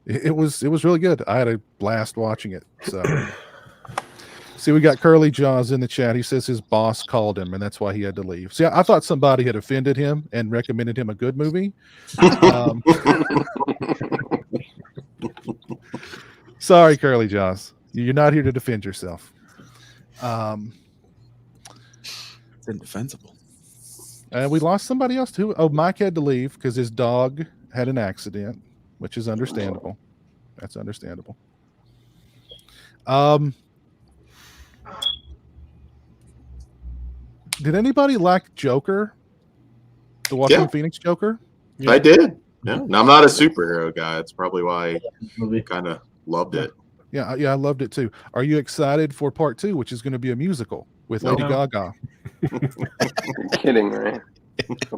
A: it was really good. I had a blast watching it. So, see, we got Curly Jaws in the chat. He says his boss called him, and that's why he had to leave. See, I thought somebody had offended him and recommended him a good movie. Sorry, Curly Jaws. You're not here to defend yourself.
C: It's indefensible.
A: And we lost somebody else too. Oh, Mike had to leave because his dog had an accident, which is understandable. That's understandable. Did anybody like Joker? The Joaquin Phoenix Joker?
E: Yeah. I did. Yeah. Now, I'm not a superhero guy. It's probably why I kind of loved it.
A: Yeah, I loved it too. Are you excited for part 2, which is going to be a musical with Lady Gaga?
H: You're kidding, right?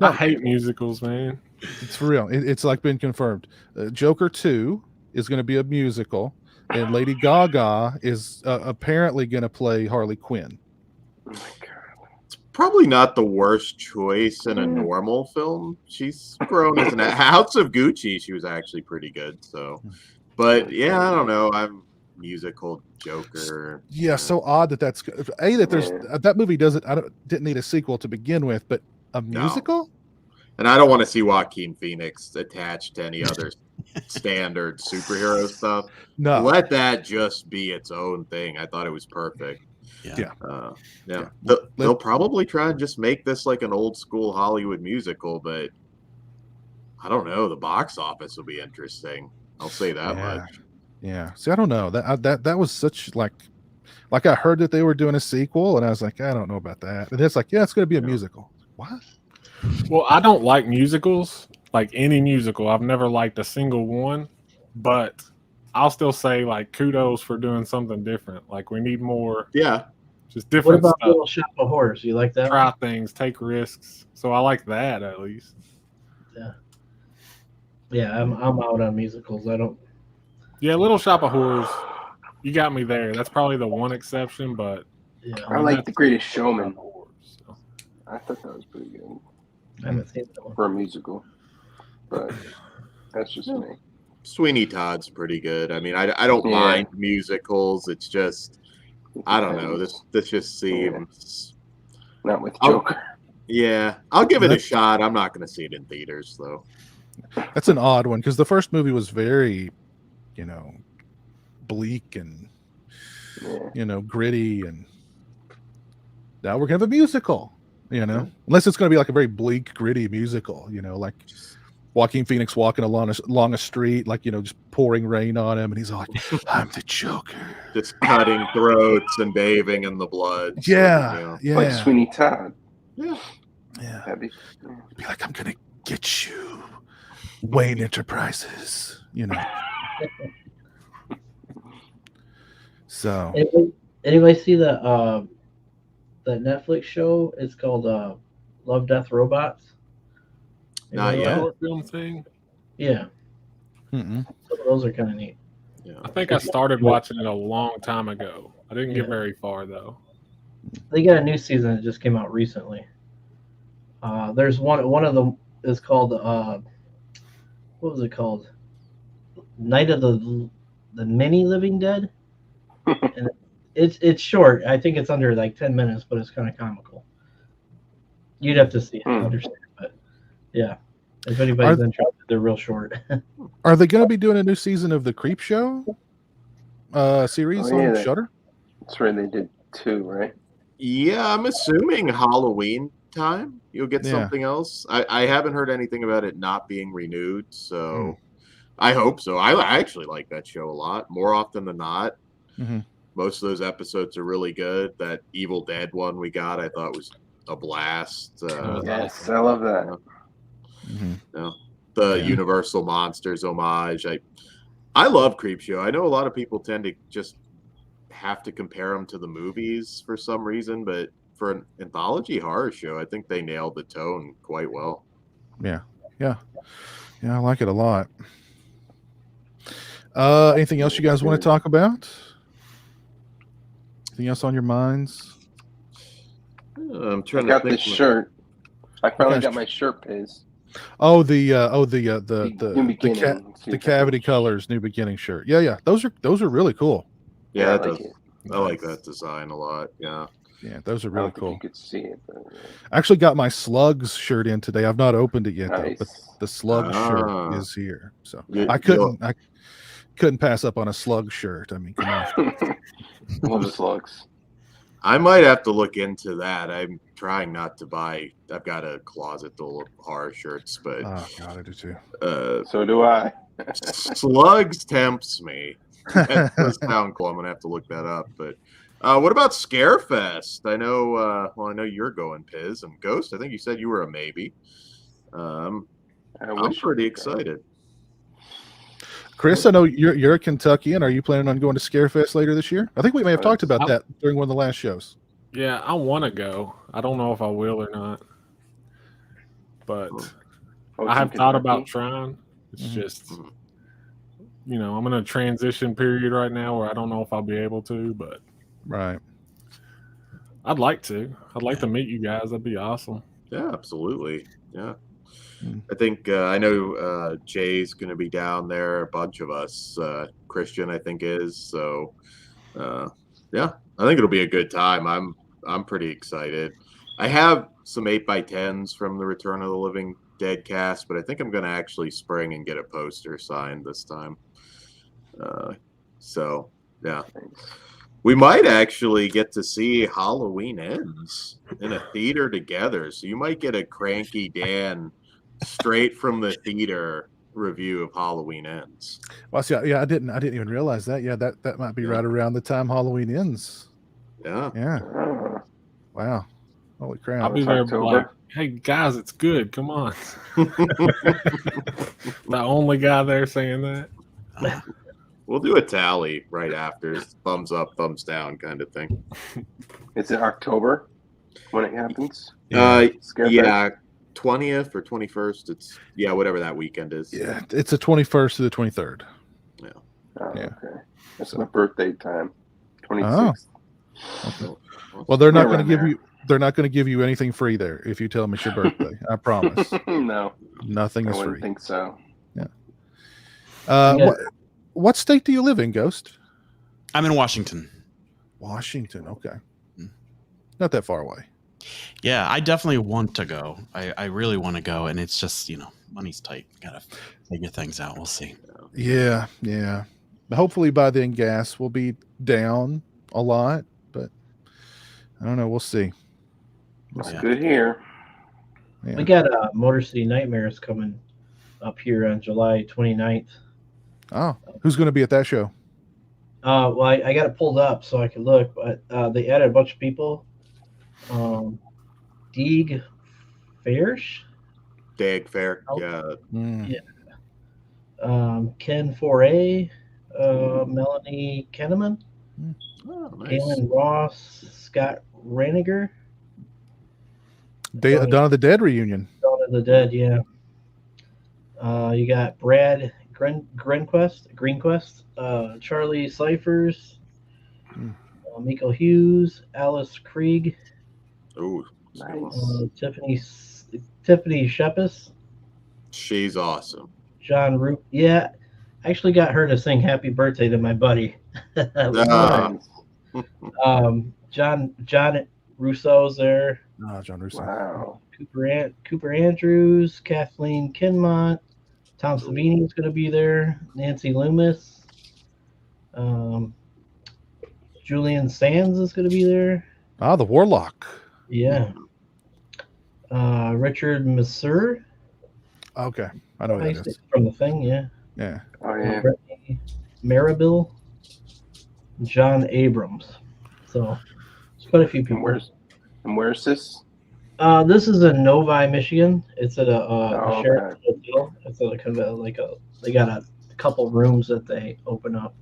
B: I hate musicals, man.
A: It's for real. It's like been confirmed. Joker 2 is going to be a musical, and Lady Gaga is apparently going to play Harley Quinn.
H: Oh my God.
E: It's probably not the worst choice in a normal film. She's grown as an House of Gucci. She was actually pretty good. So, but yeah, I don't know. I'm musical Joker.
A: Yeah, so odd that there's that movie didn't need a sequel to begin with, but a musical.
E: And I don't want to see Joaquin Phoenix attached to any other standard superhero stuff.
A: No,
E: let that just be its own thing. I thought it was perfect.
A: Yeah.
E: They'll probably try and just make this like an old school Hollywood musical, but I don't know. The box office will be interesting. I'll say that much.
A: Yeah. See, I don't know. That was such like I heard that they were doing a sequel, and I was like, I don't know about that. And it's like, yeah, it's going to be a musical. What?
B: Well, I don't like musicals, like any musical. I've never liked a single one, but I'll still say like kudos for doing something different. Like we need more.
E: Yeah.
B: Just different
I: What about
B: stuff.
I: Little Shop of Horrors? You like that?
B: Try things, take risks. So I like that at least.
I: Yeah. Yeah, I'm out on musicals. I don't.
B: Yeah, Little Shop of Horrors. You got me there. That's probably the one exception, but
I: Yeah,
H: I like The Greatest Showman. I thought that was pretty good
I: I haven't seen that one.
H: for a musical, but that's just me.
E: Sweeney Todd's pretty good. I mean, I don't mind musicals. It's just I don't know. This just seems
H: not with Joker.
E: Yeah, I'll give it a shot. I'm not going to see it in theaters though.
A: That's an odd one because the first movie was very, bleak and gritty, and now we're gonna have a musical. Unless it's gonna be like a very bleak, gritty musical. Like Joaquin Phoenix walking along a street, like just pouring rain on him, and he's all like, "I'm the Joker,"
E: just cutting throats and bathing in the blood.
A: Yeah, yeah,
H: like Sweeney Todd.
E: Yeah.
H: That'd be
A: like, "I'm gonna get you, Wayne Enterprises." So
I: anybody see the Netflix show? It's called Love, Death, Robots.
E: Not yet.
B: Short film thing.
I: Yeah.
A: Mm-mm.
I: Some of those are kind of neat.
E: Yeah.
B: I think I started watching it a long time ago. I didn't get very far though.
I: They got a new season that just came out recently. There's one of them is called what was it called? Night of the Mini Living Dead. And it's short. I think it's under like 10 minutes, but it's kind of comical. You'd have to see it to understand, but yeah. If anybody's interested, they're real short.
A: Are they going to be doing a new season of the Creepshow series on Shudder?
H: That's right. They did 2, right?
E: Yeah, I'm assuming Halloween time you'll get something else. I haven't heard anything about it not being renewed, so I hope so. I actually like that show a lot, more often than not.
A: Mm-hmm.
E: Most of those episodes are really good. That Evil Dead one we got, I thought was a blast.
H: Yes, I love that.
E: The Universal Monsters homage. I love Creepshow. I know a lot of people tend to just have to compare them to the movies for some reason, but for an anthology horror show, I think they nailed the tone quite well.
A: Yeah, I like it a lot. Anything else you guys want to talk about? Anything else on your minds?
E: I'm trying
H: to
E: think.
H: This shirt. I finally got my shirt piz.
A: Oh, the Cavity Colors New Beginning shirt. Yeah. Those are really cool.
E: Yeah, I like that design a lot. Yeah,
A: those are really cool.
H: You could see it. But,
A: I actually got my Slugs shirt in today. I've not opened it yet though, but the Slug shirt is here. So I couldn't pass up on a Slug shirt. I mean, come on.
H: Love the Slugs.
E: I might have to look into that. I'm trying not to buy. I've got a closet full of horror shirts, but
A: oh god, I do too.
H: So do I.
E: Slugs tempts me. That does sound cool. I'm gonna have to look that up. But what about Scarefest? I know. I know you're going, Piz, and Ghost. I think you said you were a maybe. I'm pretty excited.
A: Chris, I know you're a Kentuckian. Are you planning on going to Scarefest later this year? I think we may have talked about that during one of the last shows.
B: Yeah, I want to go. I don't know if I will or not, but I have thought about trying. It's just, I'm in a transition period right now where I don't know if I'll be able to, but I'd like to. I'd like to meet you guys. That'd be awesome.
E: Yeah, absolutely. Yeah. I think I know Jay's going to be down there. A bunch of us, Christian, I think is. So, yeah, I think it'll be a good time. I'm pretty excited. I have some 8x10s from the Return of the Living Dead cast, but I think I'm going to actually spring and get a poster signed this time. So, yeah. We might actually get to see Halloween Ends in a theater together. So you might get a Cranky Dan straight from the theater review of Halloween Ends.
A: Well, see, yeah, I didn't even realize that. Yeah, that might be right around the time Halloween ends.
E: Yeah.
A: Yeah. Wow. Holy crap.
B: I'll be there like, hey guys, it's good. Come on. The only guy there saying that.
E: We'll do a tally right after. Thumbs up, thumbs down kind of thing.
H: Is it October when it happens?
E: Yeah,
H: Scarefest?
E: 20th or 21st. It's whatever that weekend is.
A: Yeah, it's the 21st to the 23rd.
E: Yeah.
H: Oh,
A: Yeah.
H: okay. That's my birthday time. 26th.
A: Okay. Well, they're not
H: Yeah,
A: going to
H: around
A: give you. They're not going to give you anything free there if you tell them it's your birthday. I promise.
H: No,
A: Nothing
H: I
A: is
H: wouldn't
A: free.
H: think so.
A: Yeah.
I: Yeah.
A: What state do you live in, Ghost?
C: I'm in Washington.
A: Washington. Okay. Not that far away.
C: Yeah, I definitely want to go. I really want to go, and it's just, money's tight. Gotta figure things out. We'll see.
A: Yeah, yeah. Hopefully by then gas will be down a lot, but I don't know. We'll see.
H: That's good here.
A: Yeah.
I: We got Motor City Nightmares coming up here on July 29th.
A: Oh, who's going to be at that show?
I: Well, I got it pulled up so I could look, but they added a bunch of people. Deeg Fairs,
E: Dag Fair.
I: Oh.
E: Yeah.
I: Yeah. Ken Foray, Melanie Kenneman,
E: Oh, nice.
I: Galen Ross, Scott Raniger,
A: Dawn of the Dead reunion.
I: Dawn of the Dead, yeah. You got Brad Greenquest, Charlie Cyphers, Miko Hughes, Alice Krieg,
E: Ooh,
H: Nice.
I: Tiffany Shepis,
E: she's awesome.
I: John Roop. Yeah, I actually got her to sing "Happy Birthday" to my buddy. That was
E: Ah.
I: John Russo's there.
A: Oh, John Russo.
H: Wow.
I: Cooper Andrews, Kathleen Kinmont, Tom Savini is going to be there. Nancy Loomis, Julian Sands is going to be there.
A: Ah, the Warlock.
I: Yeah. Richard Masur.
A: Okay, I know who that is.
I: From The Thing, yeah.
A: Yeah.
H: Oh, yeah.
I: Brittany Maribel, John Abrams. So, it's quite a few people.
H: And where's this?
I: This is in Novi, Michigan. It's at a
H: Oh,
I: Sheraton hotel. It's at they got a couple rooms that they open up.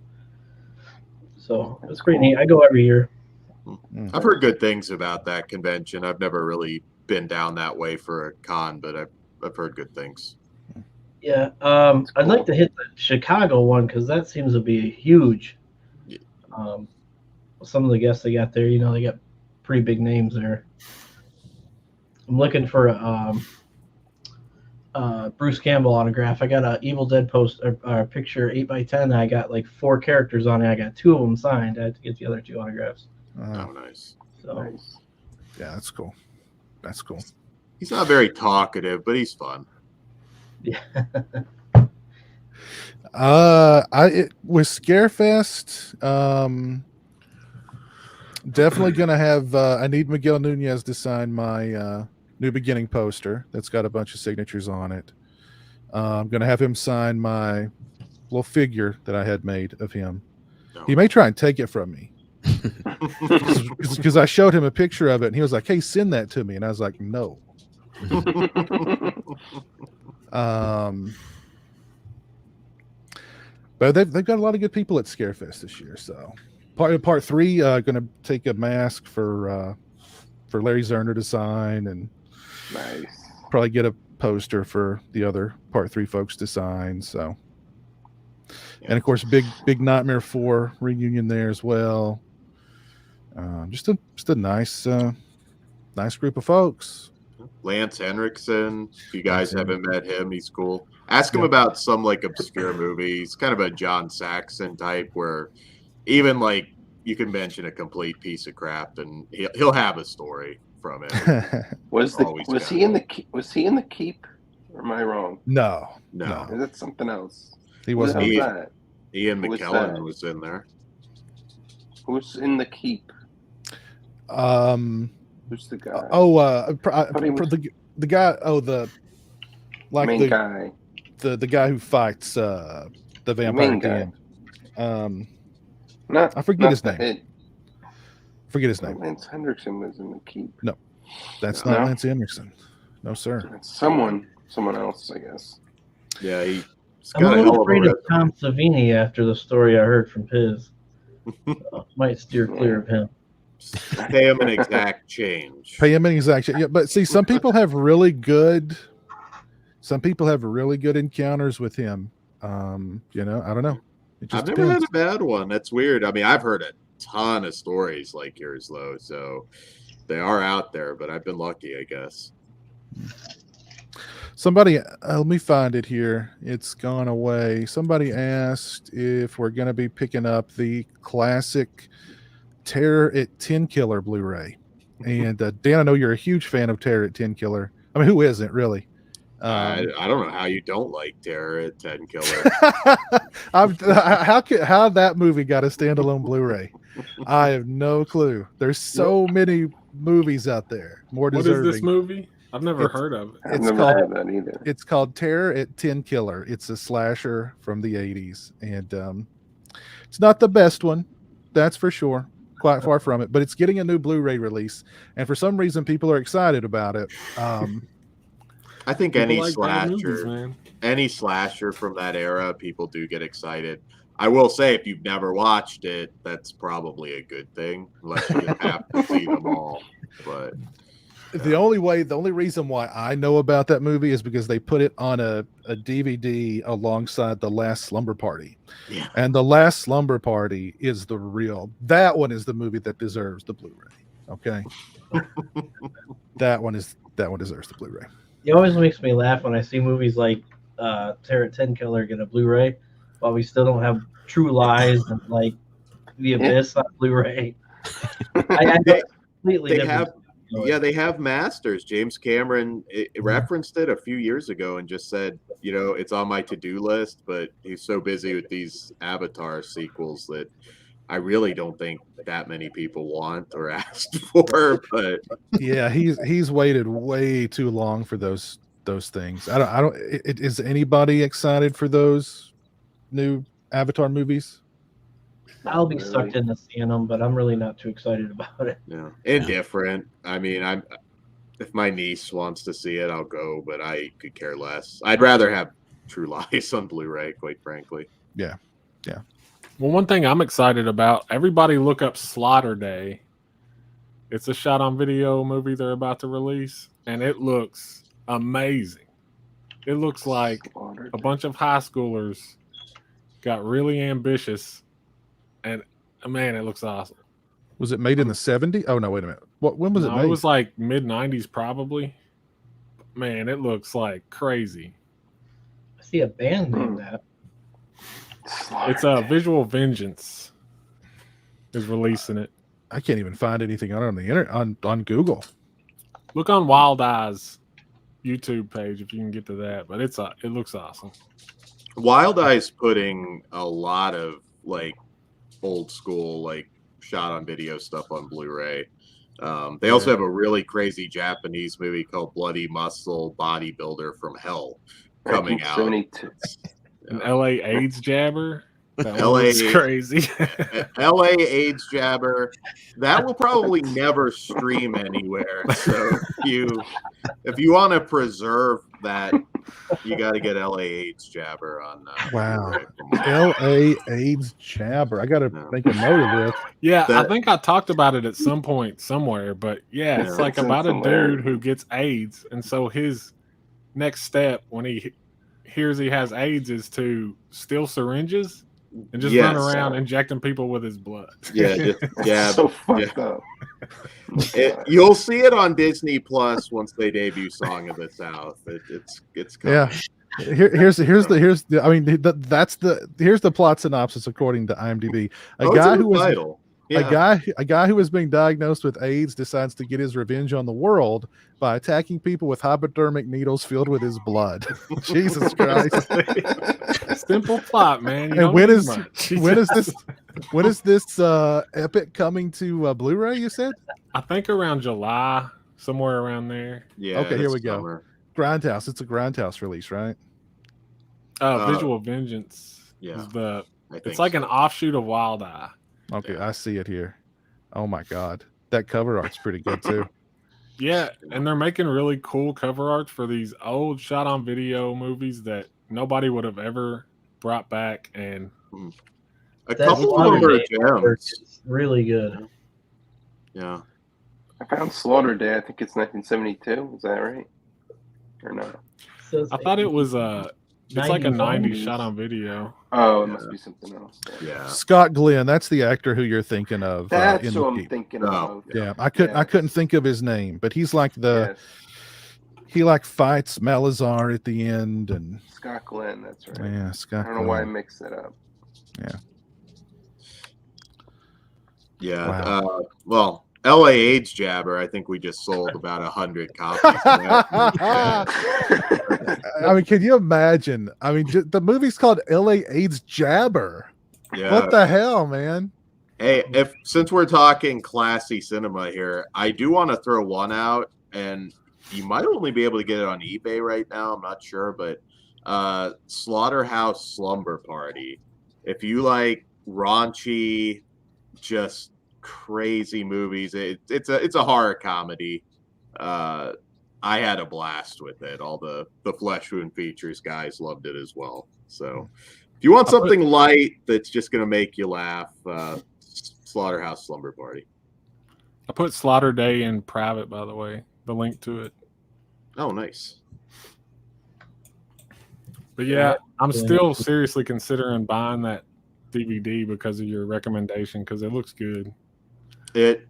I: So it's pretty neat. I go every year.
E: I've heard good things about that convention. I've never really been down that way for a con, but I've heard good things.
I: Yeah, I'd like to hit the Chicago one because that seems to be huge. Some of the guests they got there, they got pretty big names there. I'm looking for a Bruce Campbell autograph. I got a Evil Dead picture 8x10. I got like 4 characters on it. I got 2 of them signed. I had to get the other 2 autographs.
E: Oh, nice.
I: So
H: Nice.
A: Yeah, that's cool. That's cool.
E: He's not very talkative, but he's fun.
I: yeah.
A: With Scarefest, definitely gonna have. I need Miguel Nunez to sign my New Beginning poster that's got a bunch of signatures on it. I'm gonna have him sign my little figure that I had made of him.
E: No.
A: He may try and take it from me because I showed him a picture of it and he was like, "Hey, send that to me," and I was like, "No." But they've got a lot of good people at Scarefest this year. So part 3 going to take a mask for Larry Zerner to sign and
H: Nice.
A: probably get a poster for the other part 3 folks to sign. So, and of course, big Nightmare 4 reunion there as well. Just a nice group of folks.
E: Lance Henriksen. If you guys haven't met him, he's cool. Ask him about some like obscure movie. He's kind of a John Saxon type where even like you can mention a complete piece of crap and he'll have a story from it.
H: Was he in the Keep? Or am I wrong?
A: No.
H: Is that something else?
A: He wasn't.
E: Ian McKellen was in there.
H: Who's in the Keep? Who's the guy?
A: The guy. The
H: main guy.
A: The guy who fights the vampire at the end. I forget his name.
H: Lance Henriksen was in the Keep.
A: No, that's not Lance Henriksen. No, sir.
H: It's someone else, I guess.
E: Yeah,
I: I'm a little afraid of Tom Savini after the story I heard from Piz. Might steer clear of him.
E: Pay him an exact change.
A: Yeah, but see, some people have really good encounters with him. I don't know.
E: I've never had a bad one. That's weird. I mean, I've heard a ton of stories like yours, though, so they are out there. But I've been lucky, I guess.
A: Somebody, let me find it here. It's gone away. Somebody asked if we're going to be picking up the classic Terror at 10 Killer Blu-ray. And Dan, I know you're a huge fan of Terror at 10 Killer. I mean, who isn't really?
E: I don't know how you don't like Terror at 10 Killer.
A: How that movie got a standalone Blu-ray? I have no clue. There's so many movies out there. More deserving.
B: What is this movie? I've never heard of it.
H: I've never heard of that either.
A: It's called Terror at 10 Killer. It's a slasher from the 80s. And it's not the best one, that's for sure. Quite far from it. But it's getting a new Blu-ray release. And for some reason, people are excited about it.
E: I think any slasher from that era, people do get excited. I will say, if you've never watched it, that's probably a good thing, unless you have to see them all. But
A: the only reason why I know about that movie is because they put it on a DVD alongside The Last Slumber Party.
E: Yeah.
A: And The Last Slumber Party is that one is the movie that deserves the Blu-ray. Okay. that one deserves the Blu-ray.
I: It always makes me laugh when I see movies like Terror at 10 Killer get a Blu-ray, while we still don't have True Lies and like The Abyss on Blu-ray.
E: They have masters. James Cameron referenced it a few years ago and just said, it's on my to-do list, but he's so busy with these Avatar sequels that I really don't think that many people want or asked for. But
A: yeah, he's waited way too long for those things. Is anybody excited for those new Avatar movies?
I: I'll be sucked into seeing them, but I'm really not too excited about it.
E: Yeah, indifferent. I mean, if my niece wants to see it, I'll go, but I could care less. I'd rather have True Lies on Blu-ray, quite frankly.
A: Yeah.
B: Well, one thing I'm excited about, everybody look up Slaughter Day. It's a shot-on-video movie they're about to release, and it looks amazing. It looks like a bunch of high schoolers got really ambitious, and man, it looks awesome.
A: Was it made in the 70s? Oh, no, wait a minute. When was it made?
B: It was like mid-90s probably. Man, it looks like crazy.
I: I see a band named that.
B: It's Visual Vengeance is releasing it.
A: I can't even find anything on the internet on Google.
B: Look on Wild Eyes YouTube page if you can get to that, but it looks awesome.
E: Wild Eyes putting a lot of like old school like shot on video stuff on Blu-ray. They also have a really crazy Japanese movie called Bloody Muscle Bodybuilder from Hell coming out.
B: An LA AIDS jabber.
E: LA
B: crazy.
E: LA AIDS jabber. That will probably never stream anywhere. So if you want to preserve that, you got to get LA AIDS jabber on.
A: Wow. LA AIDS jabber. I got to make a note of this.
B: Yeah, I think I talked about it at some point somewhere, but yeah, it's like about a dude who gets AIDS, and so his next step when he hears he has AIDS is to steal syringes and just
E: Yes.
B: run around injecting people with his blood.
E: Yeah, just jab.
H: So fucked up.
E: You'll see it on Disney Plus once they debut Song of the South. It's coming.
A: Yeah. Here's the I mean here's the plot synopsis according to IMDb. A guy who was being diagnosed with AIDS decides to get his revenge on the world by attacking people with hypodermic needles filled with his blood. Jesus Christ.
B: Simple plot, man.
A: And when is this epic coming to Blu-ray, you said?
B: I think around July, somewhere around there.
E: Yeah.
A: Okay, here we go.
E: Summer.
A: Grindhouse. It's a Grindhouse release, right?
B: Visual Vengeance.
E: Yeah.
B: It's like an offshoot of Wild Eye.
A: Okay, I see it here. Oh my God. That cover art's pretty good too.
B: Yeah, and they're making really cool cover arts for these old shot on video movies that nobody would have ever brought back, and
E: a couple of them are gems.
I: It's really good.
E: Yeah.
H: I found Slaughter Day. I think it's 1972. Is that right? Or not?
B: I thought it was it's like a 90s
I: 90s.
B: shot on video.
H: Oh, it must be something else.
E: Yeah.
A: Scott Glenn, that's the actor who you're thinking of.
H: That's
A: in
H: who
A: the
H: I'm
A: Peep.
H: thinking of.
A: Yeah, I couldn't think of his name, but he's like
H: Yes.
A: he like fights Malazar at the end, and
H: Scott Glenn, that's right.
A: yeah, Scott.
H: I don't know why I
A: Glenn.
H: mixed it up.
E: Yeah.
A: Wow.
E: Well, LA AIDS Jabber, I think we just sold about 100 copies. Of that.
A: I mean, can you imagine? I mean, the movie's called LA AIDS Jabber.
E: Yeah.
A: What the hell, man?
E: Hey, since we're talking classy cinema here, I do want to throw one out, and you might only be able to get it on eBay right now. I'm not sure, but Slaughterhouse Slumber Party. If you like raunchy, just crazy movies, it's a horror comedy. I had a blast with it. All the Flesh Wound Features guys loved it as well. So if you want something light that's just going to make you laugh, Slaughterhouse Slumber Party.
B: I put Slaughter Day in private, by the way, the link to it.
E: Oh, nice.
B: But yeah, I'm still seriously considering buying that DVD because of your recommendation, because it looks good.
E: If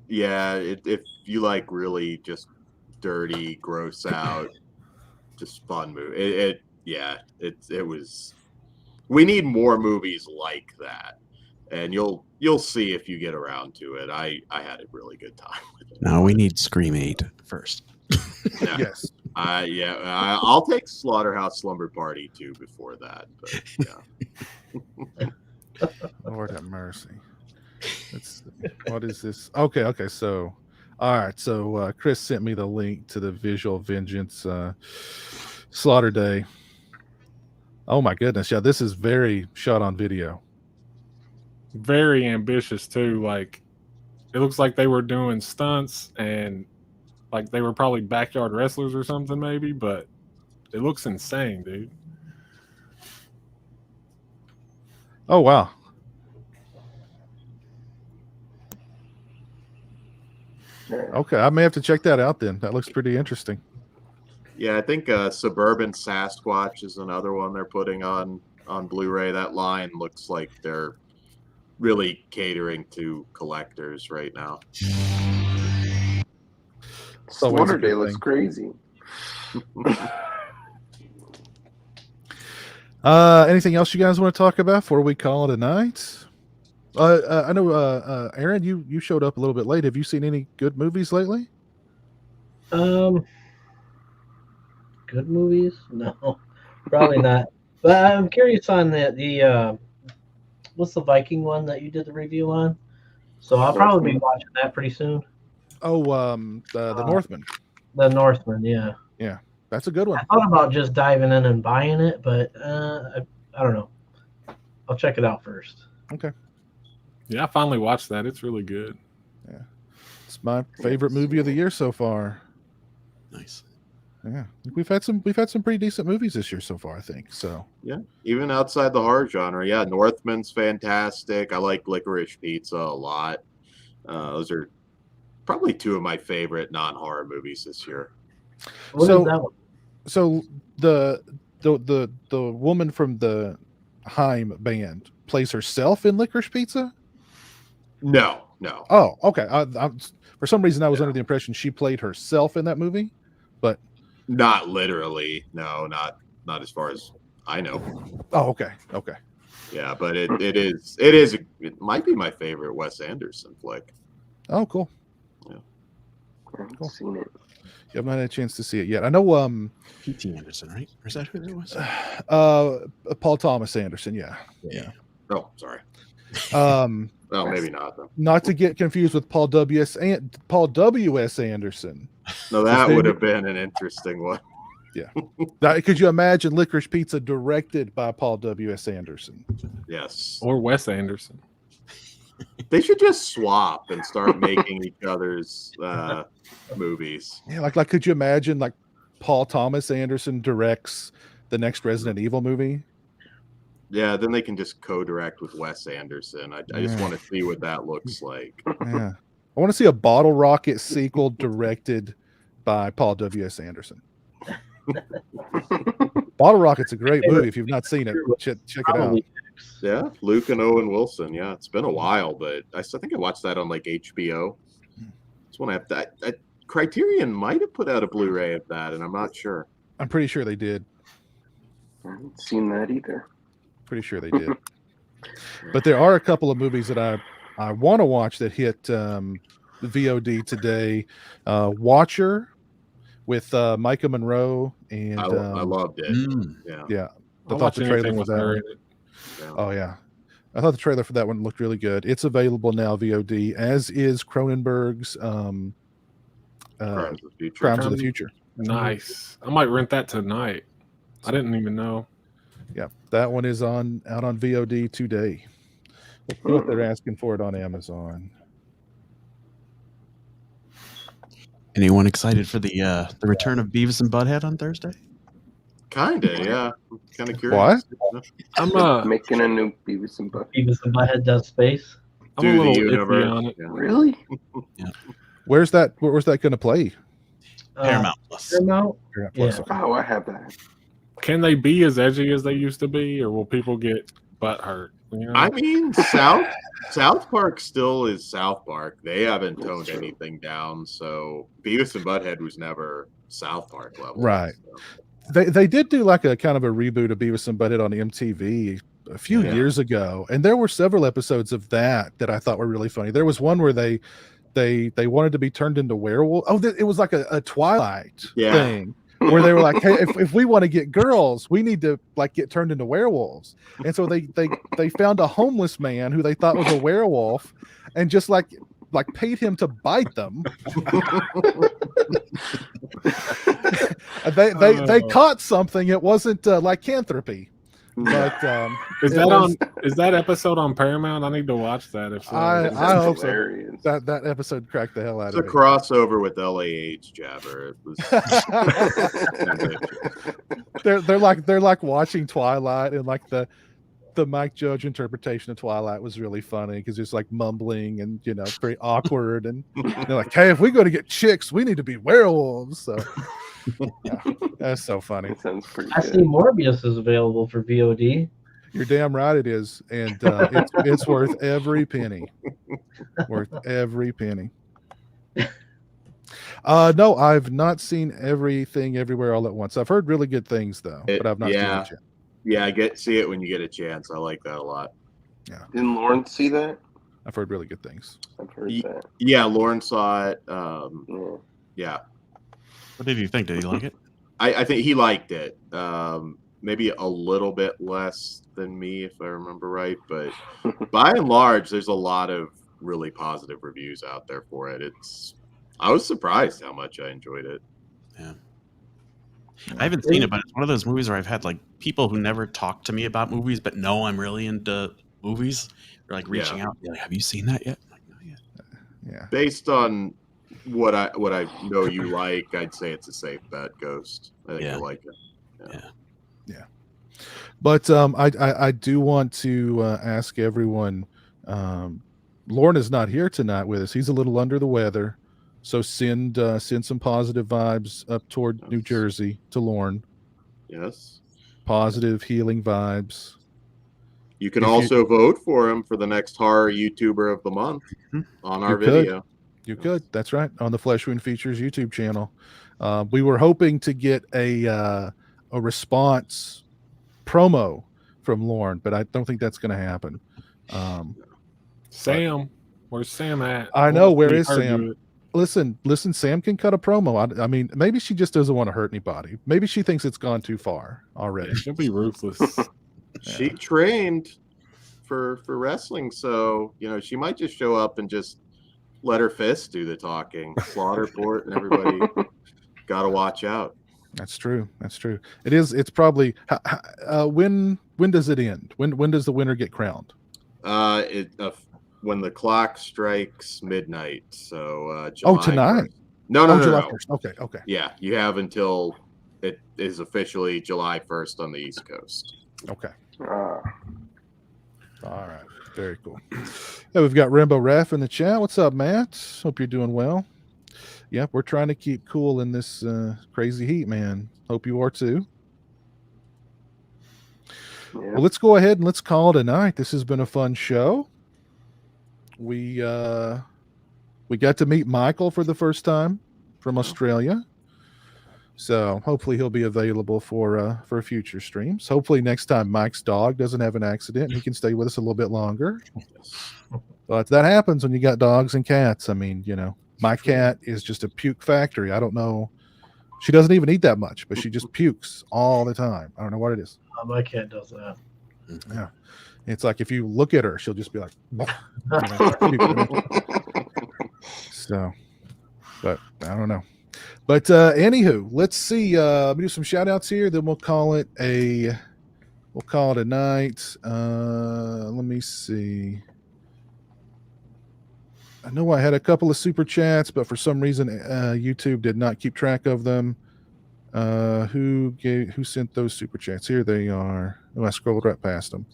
E: you like really just dirty, gross out, just fun movie. It was. We need more movies like that, and you'll see if you get around to it. I had a really good time with it.
C: No, we need Scream 8 first.
E: Yeah.
A: Yes.
E: I'll take Slaughterhouse Slumber Party too before that. But yeah.
A: Lord have mercy. What is this? Okay. So, all right. So Chris sent me the link to the Visual Vengeance Slaughter Day. Oh my goodness! Yeah, this is very shot on video.
B: Very ambitious too. Like, it looks like they were doing stunts and like they were probably backyard wrestlers or something, maybe. But it looks insane, dude.
A: Oh wow! Okay, I may have to check that out then. That looks pretty interesting.
E: Yeah, I think Suburban Sasquatch is another one they're putting on Blu-ray. That line looks like they're really catering to collectors right now.
H: Slaughter Day looks crazy.
A: Anything else you guys want to talk about before we call it a night? I know, Aaron, you showed up a little bit late. Have you seen any good movies lately?
I: Good movies? No, probably not. But I'm curious on the what's the Viking one that you did the review on? So I'll probably be watching that pretty soon.
A: Oh, the Northman.
I: The Northman, yeah.
A: Yeah, that's a good one.
I: I thought about just diving in and buying it, but I don't know. I'll check it out first.
A: Okay.
B: Yeah, I finally watched that. It's really good.
A: Yeah, it's my favorite movie of the year so far.
C: Nice.
A: Yeah, we've had some pretty decent movies this year so far, I think. So
E: yeah, even outside the horror genre, yeah, Northman's fantastic. I like Licorice Pizza a lot. Those are probably two of my favorite non-horror movies this year.
I: What is that one?
A: So the woman from the Haim band plays herself in Licorice Pizza?
E: No.
A: Oh, okay. For some reason, I was under the impression she played herself in that movie, but
E: Not literally. No, not as far as I know.
A: oh, okay.
E: Yeah, but it might be my favorite Wes Anderson flick.
A: Oh, cool.
H: I haven't seen it.
A: You have not had a chance to see it yet. I know.
C: P.T. Anderson, right? Or is that who that was?
A: Paul Thomas Anderson. Yeah.
E: Oh, sorry.
A: Well,
E: maybe not though.
A: Not to get confused with Paul W.S. Anderson.
E: No, that would have been an interesting one.
A: Yeah. Could you imagine Licorice Pizza directed by Paul W.S. Anderson?
E: Yes.
B: Or Wes Anderson.
E: They should just swap and start making each other's movies.
A: Yeah, like could you imagine like Paul Thomas Anderson directs the next Resident Evil movie?
E: Yeah, then they can just co-direct with Wes Anderson. I just want to see what that looks like.
A: Yeah. I want to see a Bottle Rocket sequel directed by Paul W.S. Anderson. Bottle Rocket's a great movie. If you've not seen it, check it out.
E: Yeah, Luke and Owen Wilson. Yeah, it's been a while, but I think I watched that on like HBO. Just want to have that. Criterion might have put out a Blu-ray of that, and I'm not sure.
A: I'm pretty sure they did.
H: I haven't seen that either.
A: Pretty sure they did. But there are a couple of movies that I want to watch that hit VOD today. Watcher with Micah Monroe, and
E: I loved it. Yeah.
A: I thought the trailer for that. Oh yeah, I thought the trailer for that one looked really good. It's available now VOD, as is Cronenberg's Crimes of the Future.
B: Nice. I might rent that tonight. I didn't even know.
A: Yeah, that one is out on VOD today. Let's see what they're asking for it on Amazon.
C: Anyone excited for the return of Beavis and Butt-Head on Thursday?
E: Kinda, yeah. I'm kind of curious.
A: What?
B: I'm
H: making a new Beavis and Butt-Head.
I: Beavis and Butt-Head does space.
B: I'm a little iffy on it.
E: Yeah.
H: Really?
C: Yeah.
A: Where's that going to play?
C: Paramount Plus.
I: Paramount?
A: Plus.
I: Yeah.
H: Oh, I have that.
B: Can they be as edgy as they used to be, or will people get butt hurt? You know?
E: I mean, South Park still is South Park. They haven't toned anything down, so Beavis and Butt-Head was never South Park level.
A: Right.
E: So.
A: They did do like a kind of a reboot of Beavis and Butt-Head on MTV a few years ago, and there were several episodes of that I thought were really funny. There was one where they wanted to be turned into werewolves. Oh, it was like a Twilight thing. Where they were like, hey, if we want to get girls, we need to like get turned into werewolves. And so they found a homeless man who they thought was a werewolf, and just like paid him to bite them. They caught something. It wasn't lycanthropy. But
B: is that episode on Paramount? I need to watch that. If so.
A: I hope so. That episode cracked the hell out of
E: me. It's a crossover with LAH Jabber.
A: They're like watching Twilight, and like the Mike Judge interpretation of Twilight was really funny because it's like mumbling and very awkward, and they're like, hey, if we go to get chicks, we need to be werewolves. So yeah, that's so funny.
H: That sounds pretty
I: I see Morbius is available for VOD.
A: You're damn right it is, and it's worth every penny. Worth every penny. No, I've not seen Everything Everywhere All at Once. I've heard really good things though, but I've not seen it yet.
E: Yeah, see it when you get a chance. I like that a lot.
A: Yeah.
H: Didn't Lauren see that?
A: I've heard really good things.
H: I've heard that.
E: Yeah, Lauren saw it. Yeah.
C: What did you think? Did he like it?
E: I think he liked it. Maybe a little bit less than me, if I remember right. But by and large, there's a lot of really positive reviews out there for it. I was surprised how much I enjoyed it.
C: Yeah. I haven't seen it, but it's one of those movies where I've had like people who never talk to me about movies, but know I'm really into movies. They're like reaching out, like, "Have you seen that yet?" I'm like, "Not yet."
A: Yeah.
E: Based on what I know you like, I'd say it's a safe bet, Ghost. I think you like it.
A: Yeah. But I do want to ask everyone. Lauren is not here tonight with us. He's a little under the weather. So send some positive vibes up toward New Jersey to Lauren.
E: Yes.
A: Positive healing vibes.
E: You can also vote for him for the next horror YouTuber of the month on our video.
A: You could. That's right. On the Flesh Wound Features YouTube channel. We were hoping to get a response promo from Lauren, but I don't think that's going to happen.
B: Sam, where's Sam at?
A: I know. Where is Sam? Listen, Sam can cut a promo. I mean, maybe she just doesn't want to hurt anybody. Maybe she thinks it's gone too far already.
B: She'll be ruthless.
E: She trained for wrestling, so she might just show up and just let her fist do the talking. Slaughterport and everybody got to watch out.
A: That's true. It is. It's probably when does it end? When does the winner get crowned?
E: When the clock strikes midnight. So July
A: tonight.
E: 1st. No.
A: July 1st. Okay.
E: Yeah, you have until it is officially July 1st on the East Coast.
A: Okay. All right. Very cool. Yeah, we've got Rambo Raff in the chat. What's up, Matt? Hope you're doing well. Yep, we're trying to keep cool in this crazy heat, man. Hope you are too. Yeah. Well, let's go ahead and let's call it a night. This has been a fun show. We got to meet Michael for the first time from Australia. So hopefully he'll be available for future streams. Hopefully next time Mike's dog doesn't have an accident and he can stay with us a little bit longer. But that happens when you got dogs and cats. I mean, my cat is just a puke factory. I don't know. She doesn't even eat that much, but she just pukes all the time. I don't know what it is.
I: My cat does that.
A: Yeah. It's like if you look at her, she'll just be like, so, but I don't know. But anywho, let's see. Let me do some shout outs here, then we'll call it a night. Let me see. I know I had a couple of super chats, but for some reason YouTube did not keep track of them. Who sent those super chats? Here they are. Oh, I scrolled right past them.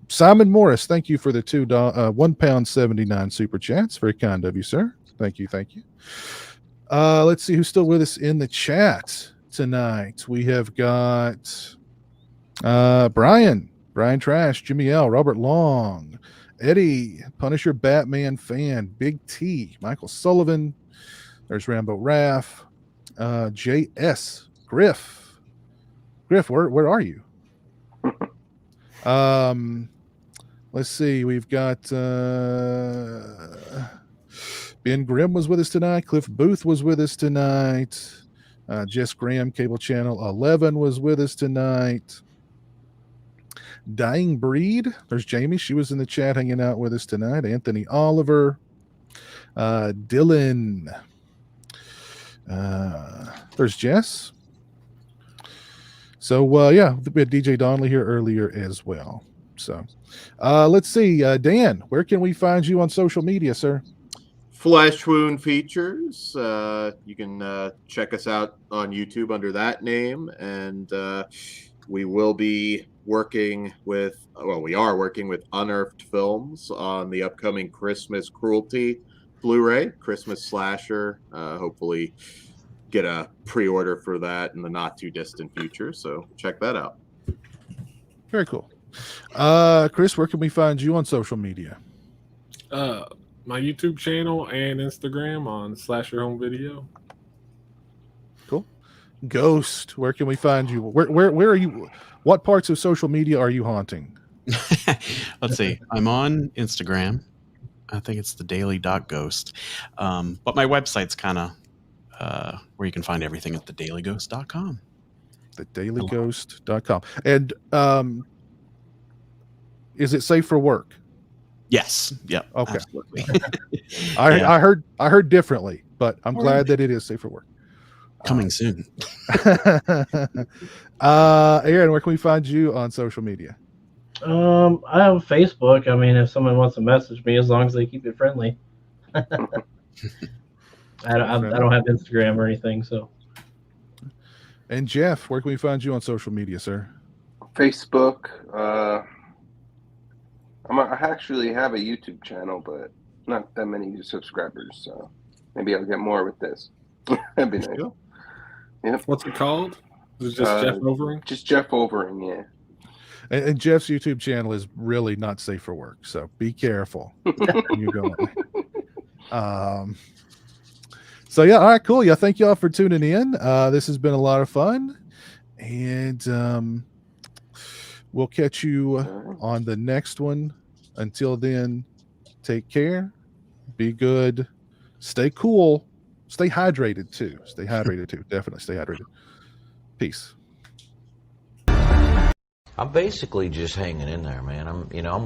A: Simon Morris, thank you for the £1.79 super chats. Very kind of you, sir. Thank you. Let's see who's still with us in the chat tonight. We have got Brian Trash, Jimmy L, Robert Long, Eddie, Punisher Batman fan, Big T, Michael Sullivan. There's Rambo Raff, JS, Griff, where are you? Let's see. We've got Ben Grimm was with us tonight. Cliff Booth was with us tonight. Jess Graham, Cable Channel 11 was with us tonight. Dying Breed. There's Jamie. She was in the chat hanging out with us tonight. Anthony Oliver. Dylan. There's Jess. So, we had DJ Donnelly here earlier as well. So, let's see. Dan, where can we find you on social media, sir?
E: Flesh Wound Features. You can check us out on YouTube under that name. And we will be working with, we are working with Unearthed Films on the upcoming Christmas Cruelty Blu-ray, Christmas Slasher. Hopefully get a pre-order for that in the not too distant future. So check that out.
A: Very cool. Chris, where can we find you on social media?
B: My YouTube channel and Instagram on Slasher Home Video.
A: Cool. Ghost, where can we find you? Where are you? What parts of social media are you haunting?
C: Let's see. I'm on Instagram. I think it's thedaily.ghost. But my website's kind of where you can find everything at thedailyghost.com.
A: Thedailyghost.com. And is it safe for work?
C: Yes. Yeah.
A: Okay.
C: Absolutely.
A: I heard differently, but I'm glad that it is safe for work.
C: Coming soon.
A: Aaron, where can we find you on social media?
I: I have Facebook. I mean, if someone wants to message me, as long as they keep it friendly. I don't have Instagram or anything, so.
A: And Jeff, where can we find you on social media, sir?
H: Facebook. I actually have a YouTube channel, but not that many subscribers, so maybe I'll get more with this. That'd be nice.
B: Yep. What's it called? Is it just Jeff Overing?
H: Just Jeff Overing, yeah.
A: And Jeff's YouTube channel is really not safe for work, so be careful when you go on. So yeah, all right, cool. Yeah, thank y'all for tuning in. This has been a lot of fun, and we'll catch you on the next one. Until then, take care, be good, stay cool, stay hydrated too. Definitely stay hydrated. Peace.
J: I'm basically just hanging in there, man. I'm working on